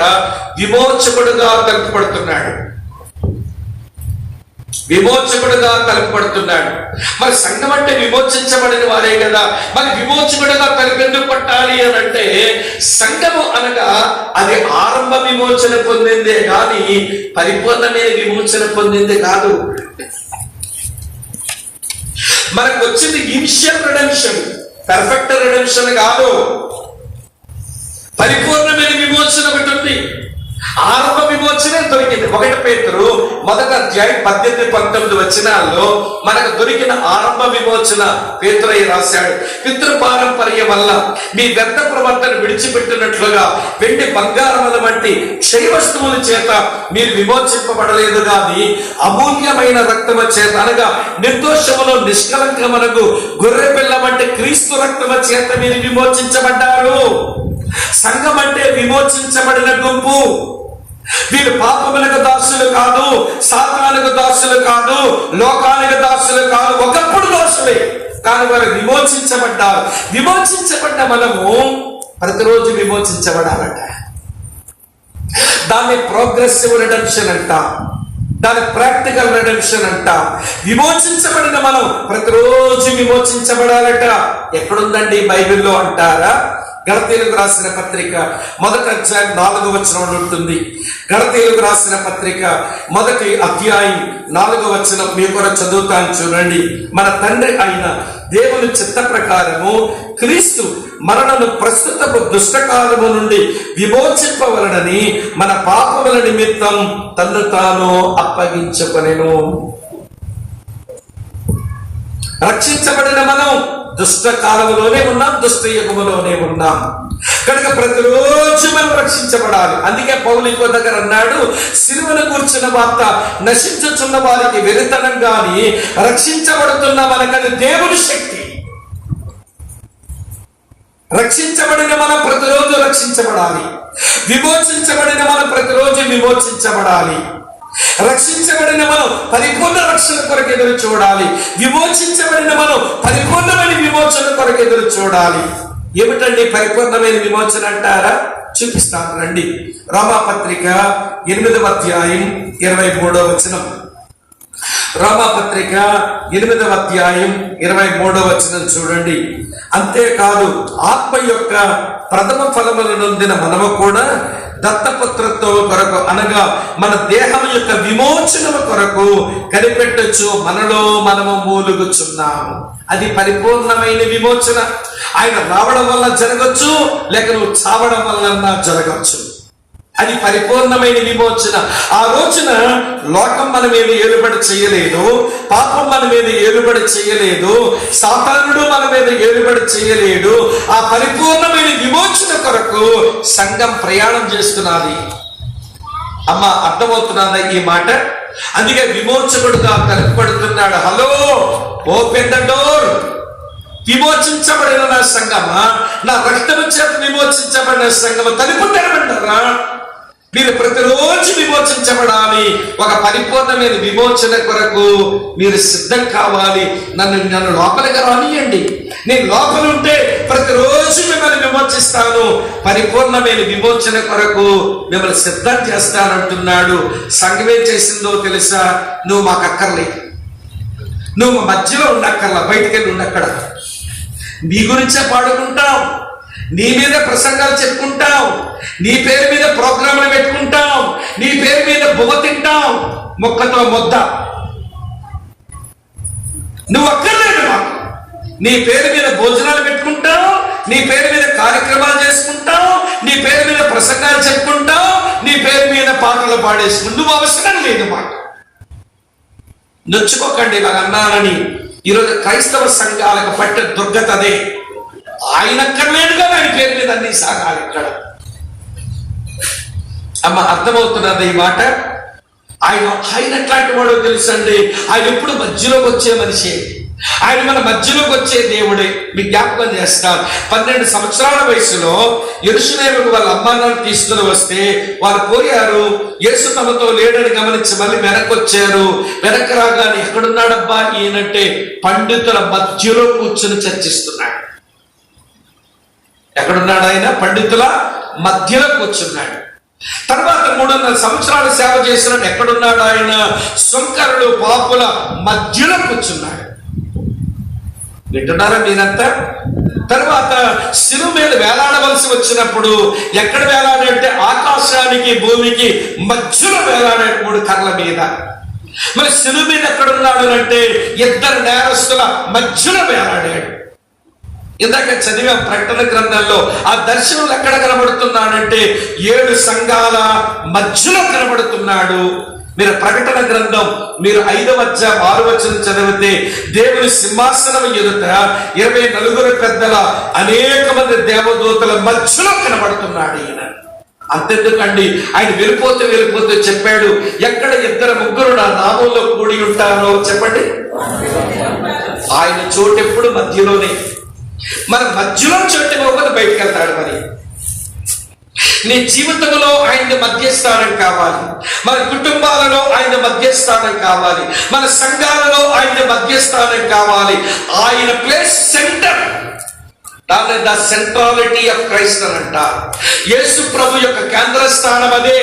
విమోచకుడుగా తలుపు పడుతున్నాడు. విమోచకుడుగా తలుపబడుతున్నాడు. మరి సంఘం అంటే విమోచించబడిన వారే కదా. మరి విమోచకుడుగా తలుపెందుకు పట్టాలి అని అంటే, సంఘము అనగా అది ఆరంభ విమోచన పొందిందే కానీ పరిపూర్ణమైన విమోచన పొందిందే కాదు. మనకు వచ్చింది ఇనిషియల్ రిడెంప్షన్, పర్ఫెక్ట్ రిడెంప్షన్ కాదు. పరిపూర్ణమైన విమోచన ఒకటి ఉంది. ఆరంభ విమోచనే దొరికింది. 1 పేతురు 1:18-19 మనకు దొరికిన ఆరంభ విమోచన పేతురై రాశాడు. పితృ పారంపర్యం వల్ల మీ వ్యర్థ ప్రవర్తన విడిచిపెట్టినట్లుగా వెండి బంగారముల వంటి క్షయ వస్తువుల చేత మీరు విమోచింపబడలేదు గాని అమూల్యమైన రక్తము చేత, అనగా నిర్దోషములో నిష్కలంకమునకు గొర్రె పిల్ల వంటి క్రీస్తు రక్తము చేత మీరు విమోచించబడ్డారు. సంఘం అంటే విమోచించబడిన గుంపు. వీరు పాపములకు దాసులు కాదు, సాతానుకు దాసులు కాదు, లోకానికి దాసులు కాదు. ఒకప్పుడు దోషులే, కానీ వారు విమోచించబడ్డారు. విమోచించబడ్డ మనము ప్రతిరోజు విమోచించబడాలట. దాన్ని ప్రోగ్రెసివ్ రిడెంప్షన్ అంటాం, దాని ప్రాక్టికల్ రిడెంప్షన్ అంటాం. విమోచించబడిన మనం ప్రతిరోజు విమోచించబడాలట. ఎక్కడుందండి బైబిల్లో అంటారా? గలతీయులకు రాసిన పత్రిక 1:4 ఉంటుంది. గలతీయులకు రాసిన పత్రిక 1:4 మీకు కూడా చదువుతాను చూడండి. మన తండ్రి అయిన దేవుని చిత్త ప్రకారము క్రీస్తు మరణను ప్రస్తుతపు దుష్టకాలము నుండి విమోచింపవలనని మన పాపముల నిమిత్తం తన్ను తాను అప్పగించుకొనెను. రక్షించబడిన మనం దుష్ట కాలంలోనే ఉన్నాం, దుష్ట యుగములోనే ఉన్నాం. కనుక ప్రతిరోజు మనం రక్షించబడాలి. అందుకే పౌలు ఇంకో దగ్గర అన్నాడు, సిలువను కూర్చున్న వార్త నశించుచున్న వారికి వెరితనం గాని రక్షించబడుతున్న మనకది దేవుని శక్తి. రక్షించబడిన మనం ప్రతిరోజు రక్షించబడాలి. విమోచించబడిన మనం ప్రతిరోజు విమోచించబడాలి. రక్షించబడిన మనం పరిపూర్ణ రక్షణ కొరకు ఎదురు చూడాలి. విమోచించబడిన మనం పరిపూర్ణమైన విమోచన కొరకు ఎదురు చూడాలి. ఏమిటండి పరిపూర్ణమైన విమోచన అంటారా? చూపిస్తాను రండి. రోమాపత్రిక 8:23 రోమాపత్రిక 8:23 చూడండి. అంతేకాదు ఆత్మ యొక్క ప్రథమ ఫలముల నొందిన మనము కూడా దత్తపుత్రత్వం కొరకు, అనగా మన దేహం యొక్క విమోచనము కొరకు కనిపెట్టచ్చు మనలో మనము మూలుగుచున్నాము. అది పరిపూర్ణమైన విమోచన. ఆయన రావడం వల్ల జరగచ్చు, లేక నువ్వు చావడం వల్ల జరగచ్చు. అది పరిపూర్ణమైన విమోచన. ఆ రోజున లోకం మన మీద ఏలుబడి చేయలేదు, పాపం మన మీద ఏలుబడి చేయలేదు, సాతానుడు మన మీద ఏలుబడి చేయలేడు. ఆ పరిపూర్ణమైన విమోచన కొరకు సంఘం ప్రయాణం చేస్తున్నది. అమ్మ అర్థమవుతున్నదా ఈ మాట? అందుకే విమోచకుడుగా కలపబడుతున్నాడు. Hello, open the door. విమోచించబడిన నా సంఘమా, నా రక్తము చేత విమోచించబడిన సంఘము తలుపు తెరవంటారా? మీరు ప్రతిరోజు విమోచించబడాలి. ఒక పరిపూర్ణమైన విమోచన కొరకు మీరు సిద్ధం కావాలి. నన్ను లోపలికి రానియండి. నేను లోపల ఉంటే ప్రతిరోజు మిమ్మల్ని విమోచిస్తాను. పరిపూర్ణమైన విమోచన కొరకు మిమ్మల్ని సిద్ధం చేస్తానంటున్నాడు. సంఘం ఏం చేసిందో తెలుసా? నువ్వు మాకు అక్కర్లేదు, నువ్వు మధ్యలో ఉండక్కర్లా, బయటికి వెళ్ళి ఉండక్కడ. నీ గురించే పాడుకుంటాం, నీ మీద ప్రసంగాలు చెప్పుకుంటాం, నీ పేరు మీద ప్రోగ్రాంలు పెట్టుకుంటాం, నీ పేరు మీద బువ్వ తింటాం, మొక్కతో ముద్ద. నువ్వు అక్కర్లేదు మాకు. నీ పేరు మీద భోజనాలు పెట్టుకుంటాం, నీ పేరు మీద కార్యక్రమాలు చేసుకుంటాం, నీ పేరు మీద ప్రసంగాలు చెప్పుకుంటాం, నీ పేరు మీద పాటలు పాడేసుకుంటాం. నువ్వు అవసరం లేదు మాకు. నొచ్చుకోకండి ఇలా అన్నానని. ఈరోజు క్రైస్తవ సంఘాలకు పట్టే దుర్గత అదే. ఆయన అక్కర్లేదుగా ఆయన పేరు మీద అన్ని సాగాలి ఇక్కడ. అమ్మ అర్థమవుతున్నది ఈ మాట? ఆయన ఎట్లాంటి వాడో తెలుసండి. ఆయన ఎప్పుడు మధ్యలోకి వచ్చే మనిషి. ఆయన మన మధ్యలోకి వచ్చే దేవుడే. మీకు జ్ఞాపకం చేస్తారు, 12 సంవత్సరాల వయసులో యెరూషలేముకు వాళ్ళ అమ్మానాన్ని తీసుకుని వస్తే వారు పోయారు. యేసు తమతో లేడని గమనించి మళ్ళీ వెనక్కి వచ్చారు. వెనక్కి రాగానే ఎక్కడున్నాడబ్బా ఈయనంటే పండితుల మధ్యలో కూర్చుని చర్చిస్తున్నాడు. ఎక్కడున్నాడు ఆయన? పండితుల మధ్యలో కూర్చున్నాడు. తర్వాత 300 సంవత్సరాలు సేవ చేసినట్టు ఎక్కడున్నాడు ఆయన? సుంకరులు పాపుల మధ్యలో కూర్చున్నాడు. వింటున్నారా మీరంతా? తర్వాత శిలువ మీద వేలాడవలసి వచ్చినప్పుడు ఎక్కడ వేలాడంటే ఆకాశానికి భూమికి మధ్యలో వేలాడాడు, 3 కర్రల మీద. మరి శిలువ మీద ఎక్కడున్నాడు అంటే 2 నేరస్తుల మధ్యలో వేలాడాడు. ఇందాక చదివాం ప్రకటన గ్రంథంలో. ఆ దర్శనం ఎక్కడ కనబడుతున్నాడంటే 7 సంఘాల మధ్యలో కనబడుతున్నాడు. మీరు ప్రకటన గ్రంథం మీరు 5వ అధ్యాయం 6వ వచనం చదివితే దేవుని సింహాసనం ఎదుట 24 పెద్దల అనేక మంది దేవదూతల మధ్యలో కనబడుతున్నాడు ఈయన. అంతెందుకండి, ఆయన వెళ్ళిపోతే చెప్పాడు, ఎక్కడ 2-3 నా నామంలో కూడి ఉంటారో చెప్పండి, ఆయన చోటు ఎప్పుడు మధ్యలోనే. మన మధ్యలో చోటు ఇవ్వకపోతే బయటకు వెళ్తాడు. మరి నీ జీవితంలో ఆయన మధ్యస్థానం కావాలి, మన కుటుంబాలలో ఆయన మధ్యస్థానం కావాలి, మన సంఘాలలో ఆయన మధ్యస్థానం కావాలి. ఆయన ప్లేస్ సెంటర్, దాని ద సెంట్రాలిటీ ఆఫ్ క్రైస్ట్ అని అంటారు. యేసు ప్రభు యొక్క కేంద్ర స్థానం అదే.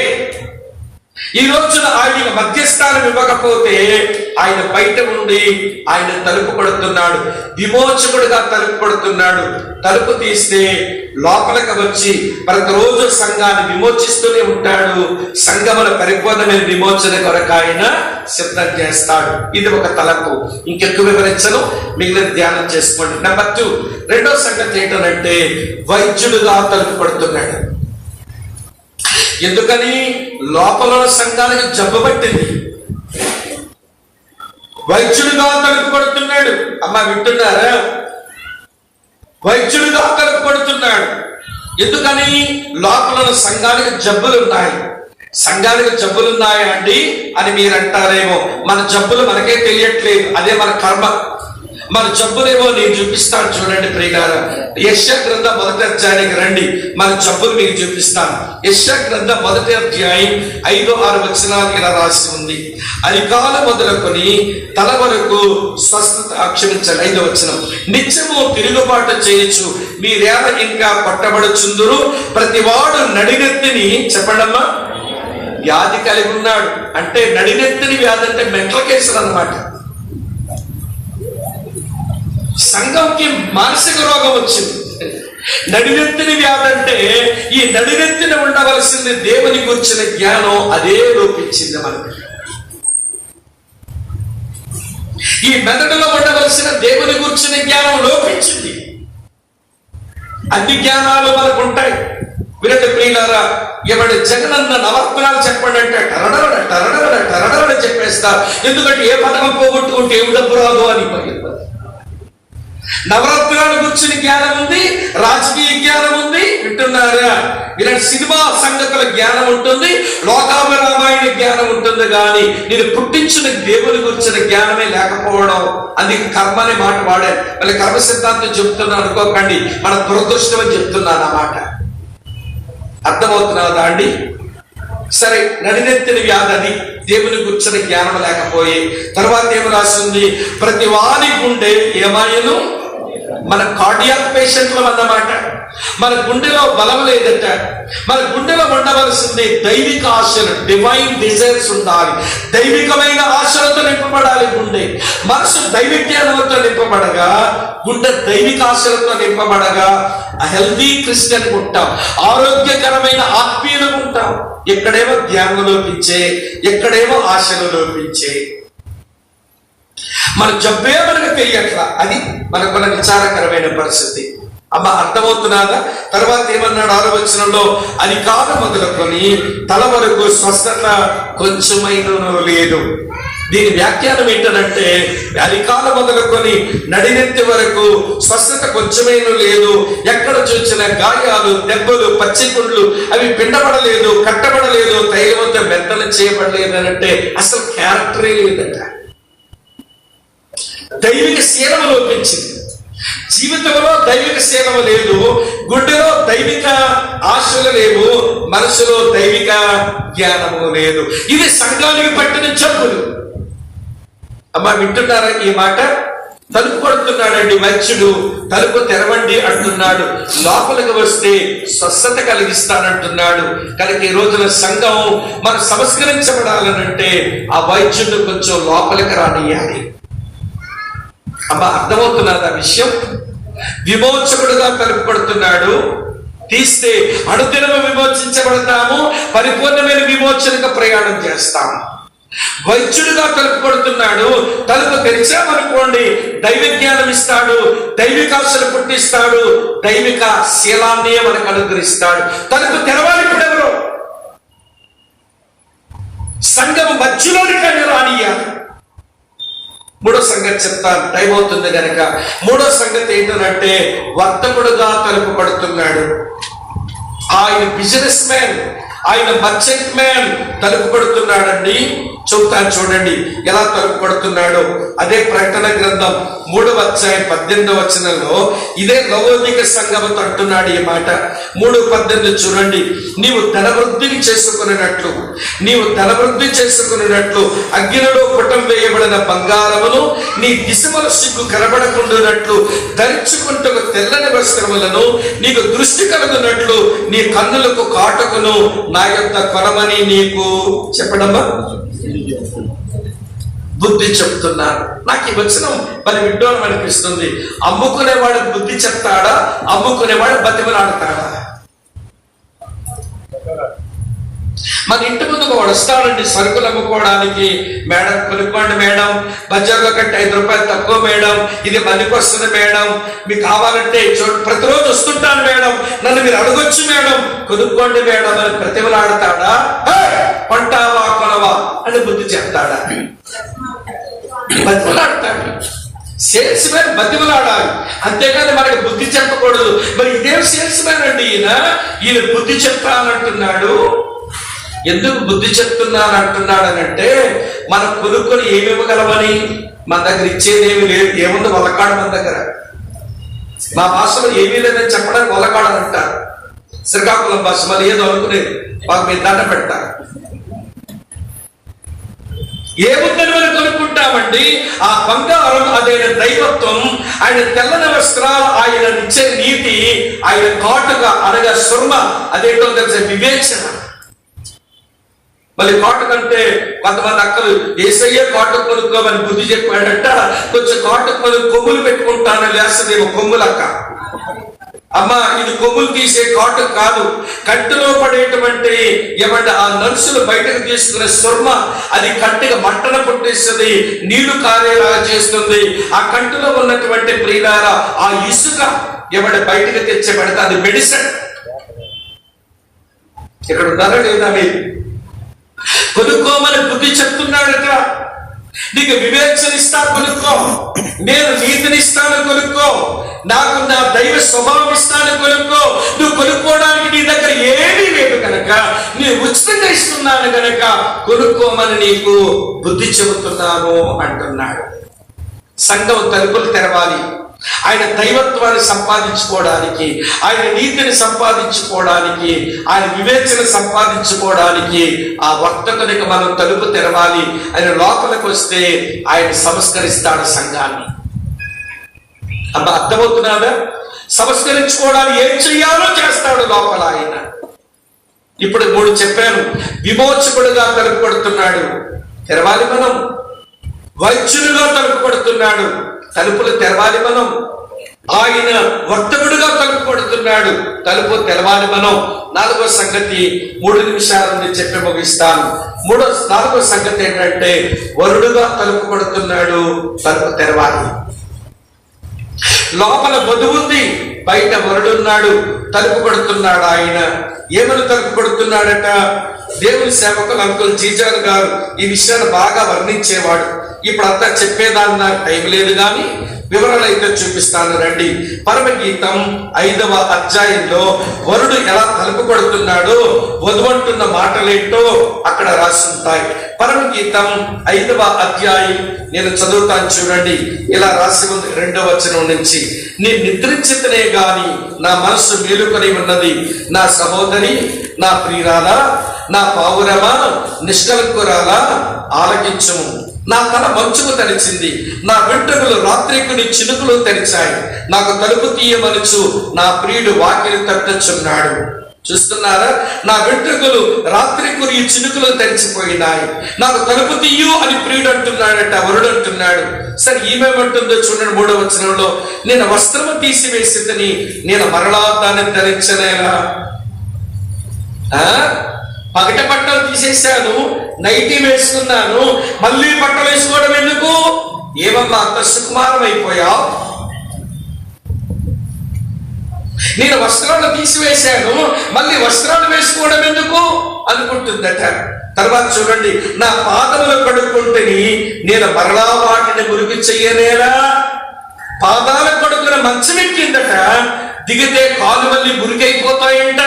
ఈ రోజున ఆయన మధ్యస్థానం ఇవ్వకపోతే ఆయన బయట ఉండి ఆయన తలుపు కొడుతున్నాడు, విమోచకుడుగా తలుపు కొడుతున్నాడు. తలుపు తీస్తే లోపలికి వచ్చి ప్రతిరోజు సంఘాన్ని విమోచిస్తూనే ఉంటాడు. సంఘముల పరిపూర్ణమైన విమోచన కొరకు ఆయన సిద్ధం చేస్తాడు. ఇది ఒక తలంపు. ఇంకెక్కువ వివరించను, మిగిలిన ధ్యానం చేసుకోండి. నెంబర్ 2, రెండో సంగతి ఏంటంటే వైద్యుడుగా తలుపు కొడుతున్నాడు. ఎందుకని? లోపల సంఘానికి జబ్బు పట్టింది. వైద్యుడిగా తలుపు కొడుతున్నాడు. అమ్మ వింటున్నారా? వైద్యుడిగా తలుపు కొడుతున్నాడు. ఎందుకని? లోపల సంఘానికి జబ్బులు ఉన్నాయి. సంఘానికి జబ్బులు ఉన్నాయా అండి అని మీరు అంటారేమో. మన జబ్బులు మనకే తెలియట్లేదు, అదే మన కర్మ. మన జబ్బులేమో నేను చూపిస్తాను చూడండి ప్రియులారా. యెషయా గ్రంథం 1వ అధ్యాయానికి రండి, మన జబ్బులు మీకు చూపిస్తాను. యెషయా గ్రంథం 1వ అధ్యాయం 5-6 వచనాలు ఇలా రాసి ఉంది. అరికాలు మొదలుకొని తల వరకు స్వస్థత. క్షమించండి, 5వ వచనం. నిత్యము తిరుగుబాటు చేయొచ్చు, మీరేళ ఇంకా పట్టబడుచుందురు. ప్రతివాడు నడినెత్తిని, చెప్పండమ్మా, వ్యాధి కలిగి ఉన్నాడు. అంటే నడినెత్తిని వ్యాధి అంటే మెంటల్ కేసులు అన్నమాట. సంఘంకి మానసిక రోగం వచ్చింది. నడినెత్తిని వ్యాధి అంటే ఈ నడినెత్తిన ఉండవలసింది దేవుని గురించిన జ్ఞానం, అదే లోపించింది మనకు. ఈ మెదడులో ఉండవలసిన దేవుని గురించిన జ్ఞానం లోపించింది. అన్ని జ్ఞానాలు మనకు ఉంటాయి. వినండి ప్రియులారా, ఎవడి జగనన్న నవరత్నాలు చెప్పండి అంటే టరడడ చెప్పేస్తా. ఎందుకంటే ఏ పథకం పోగొట్టుకుంటే ఏమి డబ్బు రాదు అని. నవరత్నాల గురించిన జ్ఞానం ఉంది, రాజకీయ జ్ఞానం ఉంది, వింటున్నారా? ఇలాంటి సినిమా సంగతుల జ్ఞానం ఉంటుంది, లోకాభిరామాయణ జ్ఞానం ఉంటుంది. కానీ నేను పుట్టించిన దేవుని గురించిన జ్ఞానమే లేకపోవడం, అది కర్మ అనే మాట వాడాను. మళ్ళీ కర్మ సిద్ధాంతం చెప్తున్నాను అనుకోకండి, మన దురదృష్టం అని చెప్తున్నాను అన్నమాట. అర్థమవుతున్నదా అండి? సరే, నడినెత్తిన వ్యాధి అది, దేవుని గుర్చిన జ్ఞానం లేకపోయి. తర్వాత ఏమి రాస్తుంది? ప్రతి వారి గుండె ఏమాయను, మన కార్డియాక్ పేషెంట్లు అన్నమాట. మన గుండెలో బలం లేదట. మన గుండెలో ఉండవలసింది దైవిక ఆశలు, డివైన్ డిజైర్స్ ఉండాలి. దైవికమైన ఆశలతో నింపబడాలి గుండె. మనసు దైవిక జ్ఞానంతో నింపబడగా, గుండె దైవిక ఆశలతో నింపబడగా హెల్దీ క్రిస్టియన్ ఉంటాం, ఆరోగ్యకరమైన ఆత్మీయులు ఉంటాం. ఎక్కడేమో జ్ఞానం లోపించే, ఎక్కడేమో ఆశలు లోపించే. మన జబ్బే మనకు తెలియట్లా. అది మనకున్న విచారకరమైన పరిస్థితి. అమ్మ అర్థమవుతున్నదా? తర్వాత ఏమన్నాడు 6వ వచనంలో? అరికాలు మొదలుకొని తల వరకు స్వస్థత కొంచెమైనను లేదు. దీని వ్యాఖ్యానం ఏంటంటే, అరికాలు మొదలుకొని నడినెత్తి వరకు స్వస్థత కొంచెమైనా లేదు. ఎక్కడ చూసిన గాయాలు, దెబ్బలు, పచ్చిగుండ్లు, అవి పిండబడలేదు, కట్టబడలేదు, తైలవంతో మెత్తలు చేయబడలేదు అని అంటే అసలు క్యారెక్టరే లేదట. దైవిక శీలం లోపించింది. జీవితంలో దైవిక శీలం లేదు, గుండెలో దైవిక ఆశలు లేవు, మనసులో దైవిక జ్ఞానము లేదు. ఇది సంఘానికి పట్టిన జబ్బులు. అమ్మా వింటున్నారా ఈ మాట? తలుపు కొడుతున్నాడండి వైద్యుడు, తలుపు తెరవండి అంటున్నాడు. లోపలికి వస్తే స్వస్థత కలిగిస్తానంటున్నాడు. కనుక ఈ రోజున సంఘం మనం సంస్కరించబడాలనంటే ఆ వైద్యుడు కొంచెం లోపలికి రానియాలి. అమ్మా అర్థమవుతున్నది ఆ విషయం? విమోచకుడుగా తలుపు కొడుతున్నాడు. తీస్తే అనుదినము విమోచించబడతాము, పరిపూర్ణమైన విమోచనకు ప్రయాణం చేస్తాము. వైద్యుడిగా తలుపు కొడుతున్నాడు. తలుపు తెరిచామనుకోండి దైవ జ్ఞానం ఇస్తాడు, దైవికాశలు పుట్టిస్తాడు, దైవిక శీలాన్నే మనకు అనుగ్రహిస్తాడు. తలుపు తెరవాలి. ఇప్పుడు ఎవరు సంఘం మధ్యలోని కానీ రానియాలి. మూడో సంగతి చెప్తాను, టైం అవుతుంది కనుక. మూడో సంగతి ఏంటంటే వర్తకుడుగా తలుపు కొడుతున్నాడు. ఆయన బిజినెస్ మ్యాన్, ఆయన మర్చెంట్ మ్యాన్ తలుపు కొడుతున్నాడండి. చెబుతాను చూడండి ఎలా తలుపు కొడుతున్నాడో. అదే ప్రకటన గ్రంథం 3వ అధ్యాయం 18వ వచనంలో ఇదే లవోదిక సంఘముతో అంటున్నాడు ఈ మాట. 3:18 చూడండి. నీవు ధనవృద్ధిని చేసుకున్నట్లు, నీవు ధనవృద్ధి చేసుకున్నట్లు అగ్నిలో పుటం వేయబడిన బంగారమును నీ దిశముల సిగ్గు కనబడకుండానట్లు ధరించుకుంటూ తెల్లని వస్త్రములను నీకు దృష్టి కలుగునట్లు నీ కన్నులకు కాటుకును నా యొక్క కొనమని నీకు చెప్పడమా బుద్ధి చెప్తున్నాను. నాకు ఈ వచనం మరి విడ్డూరం అనిపిస్తుంది. అమ్ముకునేవాడు బుద్ధి చెప్తాడా, అమ్ముకునేవాడు బతిమలాడతాడా? మన ఇంటి ముందుకు వాడు వస్తాడండి సరుకులు అమ్ముకోవడానికి. మేడం కొనుక్కోండి మేడం, బజార్లో కంటే 5 రూపాయలు తక్కువ మేడం, ఇది మనకి వస్తుంది మేడం, మీకు కావాలంటే ప్రతిరోజు వస్తుంటాను మేడం, నన్ను మీరు అడగొచ్చు మేడం, కొనుక్కోండి మేడం అని ప్రతిమలాడతాడా? కొంటావా కొనవా అని బుద్ధి చెప్తాడా? బతిమలాడతాడు. సేల్స్ మ్యాన్ బతిమలాడాలి, అంతేగాని మనకి బుద్ధి చెప్పకూడదు. మరి ఇదేం సేల్స్ మ్యాన్ అండి ఈయన బుద్ధి చెప్తానంటున్నాడు. ఎందుకు బుద్ధి చెప్తున్నాను అంటున్నాడనంటే మనం కొనుక్కొని ఏమి ఇవ్వగలమని, మన దగ్గర ఇచ్చేది ఏమి లేదు. ఏముంది వలకాడు మన దగ్గర. మా భాషలో ఏమీ లేదని చెప్పడానికి వలకాడని అంటారు. శ్రీకాకుళం భాష మరి ఏదో అనుకునేది మాకు మీరు దండ పెడతారు. ఏముందని మనం కొనుక్కుంటామండి? ఆ బంగారం అదైన దైవత్వం, ఆయన తెల్లని వస్త్రాలు, ఆయన ఇచ్చే నీతి, ఆయన కాటుగా అనగా సుర్మ, అదేంటో తెలిసే వివేచన. మళ్ళీ కాటు కంటే కొంతమంది అక్కలు ఏసయ్యే కాటు కొనుక్కోమని బుద్ధి చెప్పాడంట. కొంచెం కాటు కొమ్ములు పెట్టుకుంటానని లేస్తదేమో కొమ్ములక్క. అమ్మా ఇది కొమ్ములు తీసే కాటు కాదు, కంటిలో పడేటువంటి ఏమంటే ఆ నర్సులు బయటకు తీసుకునే సుర్మ, అది కంటిగా మంటన పుట్టిస్తుంది, నీళ్లు కారేలాగా చేస్తుంది. ఆ కంటిలో ఉన్నటువంటి ప్రియులార ఆ ఇసుక ఏమంటే బయటకు తెచ్చబడితే అది మెడిసిన్. ఇక్కడ ఉన్నారా లేదా? మీరు కొనుక్కోమని బుద్ధి చెప్తున్నాడట. నీకు వివేచన ఇస్తా కొనుక్కో, నేను నీతిని ఇస్తాను కొనుక్కో, నాకు నా దైవ స్వభావం ఇస్తాను కొనుక్కో. నువ్వు కొనుక్కోవడానికి నీ దగ్గర ఏమీ లేదు కనుక, నేను ఉచితంగా ఇస్తున్నాను కనుక కొనుక్కోమని నీకు బుద్ధి చెబుతున్నాను అంటున్నాడు. సంఘం తలుపులు తెరవాలి. ఆయన దైవత్వాన్ని సంపాదించుకోవడానికి, ఆయన నీతిని సంపాదించుకోవడానికి, ఆయన వివేచన సంపాదించుకోవడానికి ఆ వర్తకునికి మనం తలుపు తెరవాలి. ఆయన లోపలికి వస్తే ఆయన సంస్కరిస్తాడు సంఘాన్ని. అబ్బా అర్థమవుతున్నాడా? సంస్కరించుకోవడానికి ఏం చెయ్యాలో చేస్తాడు లోపల ఆయన. ఇప్పుడు 3 చెప్పాను. విమోచకుడుగా తలుపు కొడుతున్నాడు, తెరవాలి మనం. వైద్యుడిగా తలుపు కొడుతున్నాడు, తలుపులు తెరవాలి మనం. ఆయన వర్తకుడుగా తలుపు కొడుతున్నాడు, తలుపు తెరవాలి మనం. 4వ సంగతి 3 నిమిషాల నుండి చెప్పి ముగిస్తాను. 4వ సంగతి ఏంటంటే వరుడుగా తలుపు కొడుతున్నాడు, తలుపు తెరవాలి. లోపల వధువు ఉంది, బయట వరుడున్నాడు, తలుపు కొడుతున్నాడు. ఆయన ఏమని తలుపు కొడుతున్నాడట? దేవుని సేవకులు అంకుల్ జీజాన్ గారు ఈ విషయాన్ని బాగా వర్ణించేవాడు. ఇప్పుడు అంతా చెప్పేదాన్ని నాకు టైం లేదు కానీ వివరాలు అయితే చూపిస్తాను రండి. పరమగీతం 5వ అధ్యాయంలో వరుడు ఎలా తలుపు కొడుతున్నాడో వధువంటున్న మాటలేంటో అక్కడ రాసుంటాయి. పరమగీతం 5వ అధ్యాయం నేను చదువుతాను చూడండి. ఇలా రాసి ఉంది 2వ వచనం నుంచి. నీ నిద్రించితనే గాని నా మనస్సు మేలుకొని ఉన్నది, నా సహోదరి, నా ప్రియురాలా, నా పావురమా, నిష్కలంకురాలా ఆలకించుము. నా తల మంచుకు తడిచింది, నా వెంట్రుకలు రాత్రికుని చినుకులు తెరిచాయి. నాకు తలుపు తీయమనుచు నా ప్రియుడు వాకిలి తట్టుచున్నాడు. చూస్తున్నారా? నా వెంట్రుకలు రాత్రికుని చినుకులు తెరిచిపోయినాయి, నాకు తలుపు తీయు అని ప్రియుడు అంటున్నాడట, వరుడు అంటున్నాడు. సరే ఈమెమంటుందో చూడండి 3వ వచనంలో. నేను వస్త్రము తీసివేసిదని నేను మరలా దాన్ని ధరించలేనా? పగట బట్టలు తీసేశాను, నైటీ వేసుకున్నాను, మళ్ళీ బట్టలు వేసుకోవడం ఎందుకు? ఏమమ్మా అంత సుకుమారం అయిపోయావు? నేను వస్త్రాలు తీసివేశాను, మళ్ళీ వస్త్రాలు వేసుకోవడం ఎందుకు అనుకుంటుందట. తర్వాత చూడండి, నా పాదములు కడుక్కుంటేని నేను మరలా వాటిని మురికి చెయ్యనేలా. పాదాల కడుక్కున మంచం ఎక్కిందట, దిగితే కాలు మళ్ళీ మురికైపోతాయంట.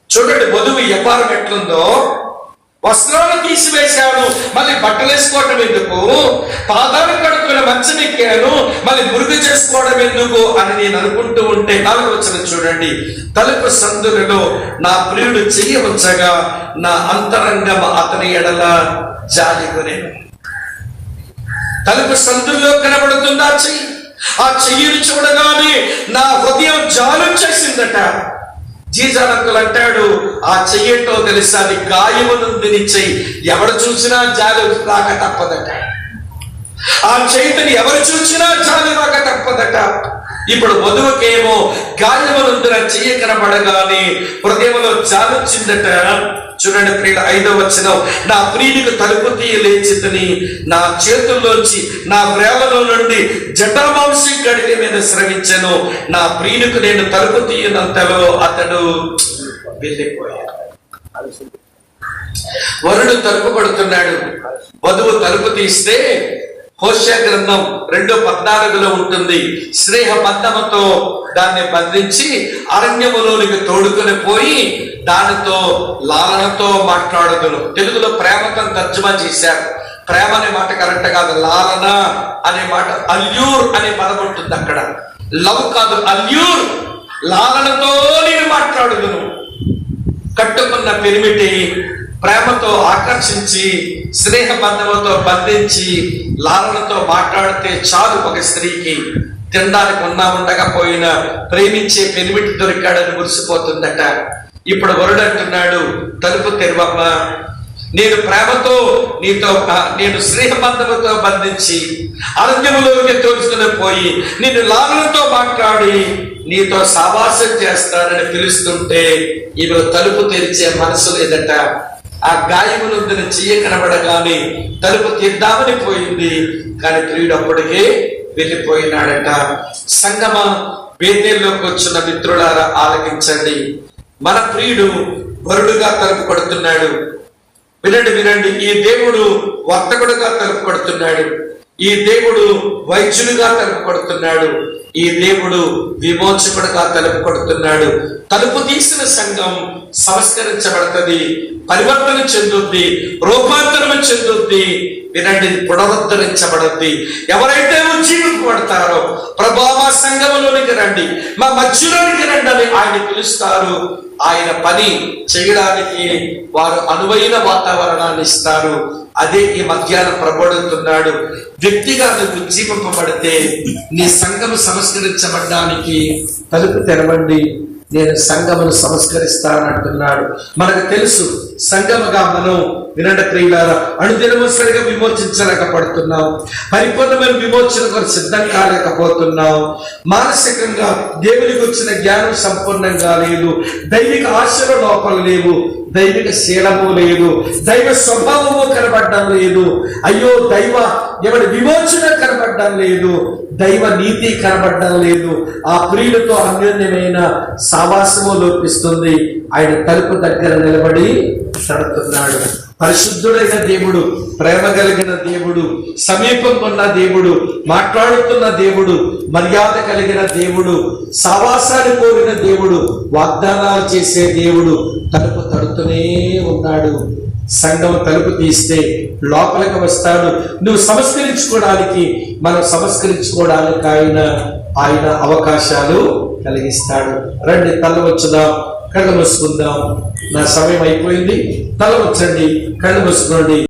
చూడండి వధువు వ్యాపారం ఎట్లుందో. వస్త్రాలు తీసివేశాను, మళ్ళీ బట్టలు వేసుకోవడం ఎందుకు? పాదాలు కడుక్కున్న మంచం ఎక్కాను, మళ్ళీ మురుగు చేసుకోవడం ఎందుకు అని నేను అనుకుంటూ ఉంటే 4వ వచనం చూడండి, తలుపు సందులలో నా ప్రియుడు చెయ్యి ఉంచగా నా అంతరంగం అతని ఎడల జాలికొనెను. తలుపు సందుల్లో కనబడుతుంది ఆ చెయ్యి. ఆ చెయ్యిని చూడగానే నా హృదయం జాలొచ్చేసిందట. జీజానంకులు అంటాడు, ఆ చెయ్యేటో తెలుసా, అది గాయమునుంది చెయ్యి. ఎవరు చూసినా జాలి రాక తప్పదట. ఆ చేతిని ఎవరు చూసినా జాలి రాక తప్పదట. ఇప్పుడు వధువుకేమో గాయమునందున చెయ్యి కనబడగానే హృదయంలో జాలొచ్చిందట. చూడండి ప్రియుడు 5వ వచనం, నా ప్రియుడికి తలుపు తీయ లేచితని నా చేతుల్లోంచి నా వ్రేళ్లలో నుండి జటామాంసి గడియ మీద స్రవించెను. నా ప్రియుడికి నేను తలుపు తీయనంతలో అతడు వెళ్ళిపోయాడు. వరుడు తలుపు కొడుతున్నాడు, వధువు తలుపు తీస్తే హోషేయ గ్రంథం 2:14 ఉంటుంది, స్నేహ బంధముతో దాన్ని బంధించి అరణ్యములోనికి తోడుకొని పోయి దానితో లాలనతో మాట్లాడుదును. తెలుగులో ప్రేమతో తర్జుమా చేశారు. ప్రేమ అనే మాట కరెక్ట్ కాదు, లాలన అనే మాట, అల్యూర్ అనే పదం ఉంటుంది అక్కడ. లవ్ కాదు, అల్యూర్. లాలనతో నేను మాట్లాడుదును. కట్టుకున్న పెరిమిటి ప్రేమతో ఆకర్షించి స్నేహ బంధముతో బంధించి లాలనతో మాట్లాడితే చాలు ఒక స్త్రీకి. తినడానికి ఉండకపోయినా ప్రేమించే పెనిమిటి దొరికాడని మురిసిపోతుందట. ఇప్పుడు వరుడు అంటున్నాడు, తలుపు తెరవమ్మా, నేను ప్రేమతో నేను స్నేహబంధముతో బంధించి అరణ్యములోకి తోలుచుకుని పోయి నేను లాలనతో మాట్లాడి నీతో సావాసం చేస్తానని పిలుస్తుంటే ఈమె తలుపు తెరిచే మనసు లేదట. ఆ గాయమునందున చెయ్యి కనబడగానే తలుపు తీద్దామని పోయింది, కానీ ప్రియుడు అప్పటికే వెళ్ళిపోయినాడట. సంగమ బేతేల్లోకి వచ్చిన మిత్రులారా ఆలకించండి. మన ప్రియుడు వరుడుగా తలుపు కొడుతున్నాడు. వినండి, ఈ దేవుడు వర్తకుడుగా తలుపు కొడుతున్నాడు. ఈ దేవుడు వైద్యుడిగా తలుపు కొడుతున్నాడు. ఈ దేవుడు విమోచకుడుగా తలుపు కొడుతున్నాడు. తలుపు తీసిన సంఘం సంస్కరించబడుతుంది, పరివర్తన చెందుద్ది, రూపాంతరం చెందుద్ది. వినండి, పునరుద్ధరించబడుద్ది. ఎవరైతే ఉజ్జీవింపబడతారో ప్రభా మా సంఘంలోనికి రండి, మా మధ్యలోనికి రండి అని ఆయన పిలుస్తారు. ఆయన పని చేయడానికి వారు అనువైన వాతావరణాన్ని ఇస్తారు. అదే ఈ మధ్యాహ్నం ప్రబోడుతున్నాడు. వ్యక్తిగా నువ్వు ఉజ్జీవింపబడితే నీ సంఘం సంస్కరించబడడానికి తలుపు తెరవండి, నేను సంఘమును సంస్కరిస్తానంటున్నాడు. మనకు తెలుసు సంఘముగా మనం వినండి ప్రియులారా, అనుదినము సరిగా విమోచించలేకపోతున్నాం, పరిపూర్ణమైన విమోచన కొరకు సిద్ధం కాలేకపోతున్నాం. మానసికంగా దేవునికి వచ్చిన జ్ఞానం సంపూర్ణంగా లేదు, దైవిక ఆశల లోపలు లేవు, దైవిక శీలము లేదు, దైవ స్వభావము కనబడడం లేదు. అయ్యో ఎవరి విమోచన కనబడడం లేదు, దైవ నీతి కనబడడం లేదు. ఆ ప్రియులతో అన్యోన్యమైన సావాసము లోపిస్తుంది. ఆయన తలుపు దగ్గర నిలబడి తడుతున్నాడు. పరిశుద్ధుడైన దేవుడు, ప్రేమ కలిగిన దేవుడు, సమీపంగా ఉన్న దేవుడు, మాట్లాడుతున్న దేవుడు, మర్యాద కలిగిన దేవుడు, సావాసాన్ని కోరిన దేవుడు, వాగ్దానాలు చేసే దేవుడు తలుపు తడుతూనే ఉన్నాడు. సంఘం తలుపు తీస్తే లోపలికి వస్తాడు. నువ్వు సంస్కరించుకోవడానికి, మనం సంస్కరించుకోవడానికి ఆయన అవకాశాలు కలిగిస్తాడు. రండి, తల వచ్చుదాం, కళ్ళు మూసుకుందాం. నా సమయం అయిపోయింది. తల వచ్చండి, కళ్ళు మూసుకోండి.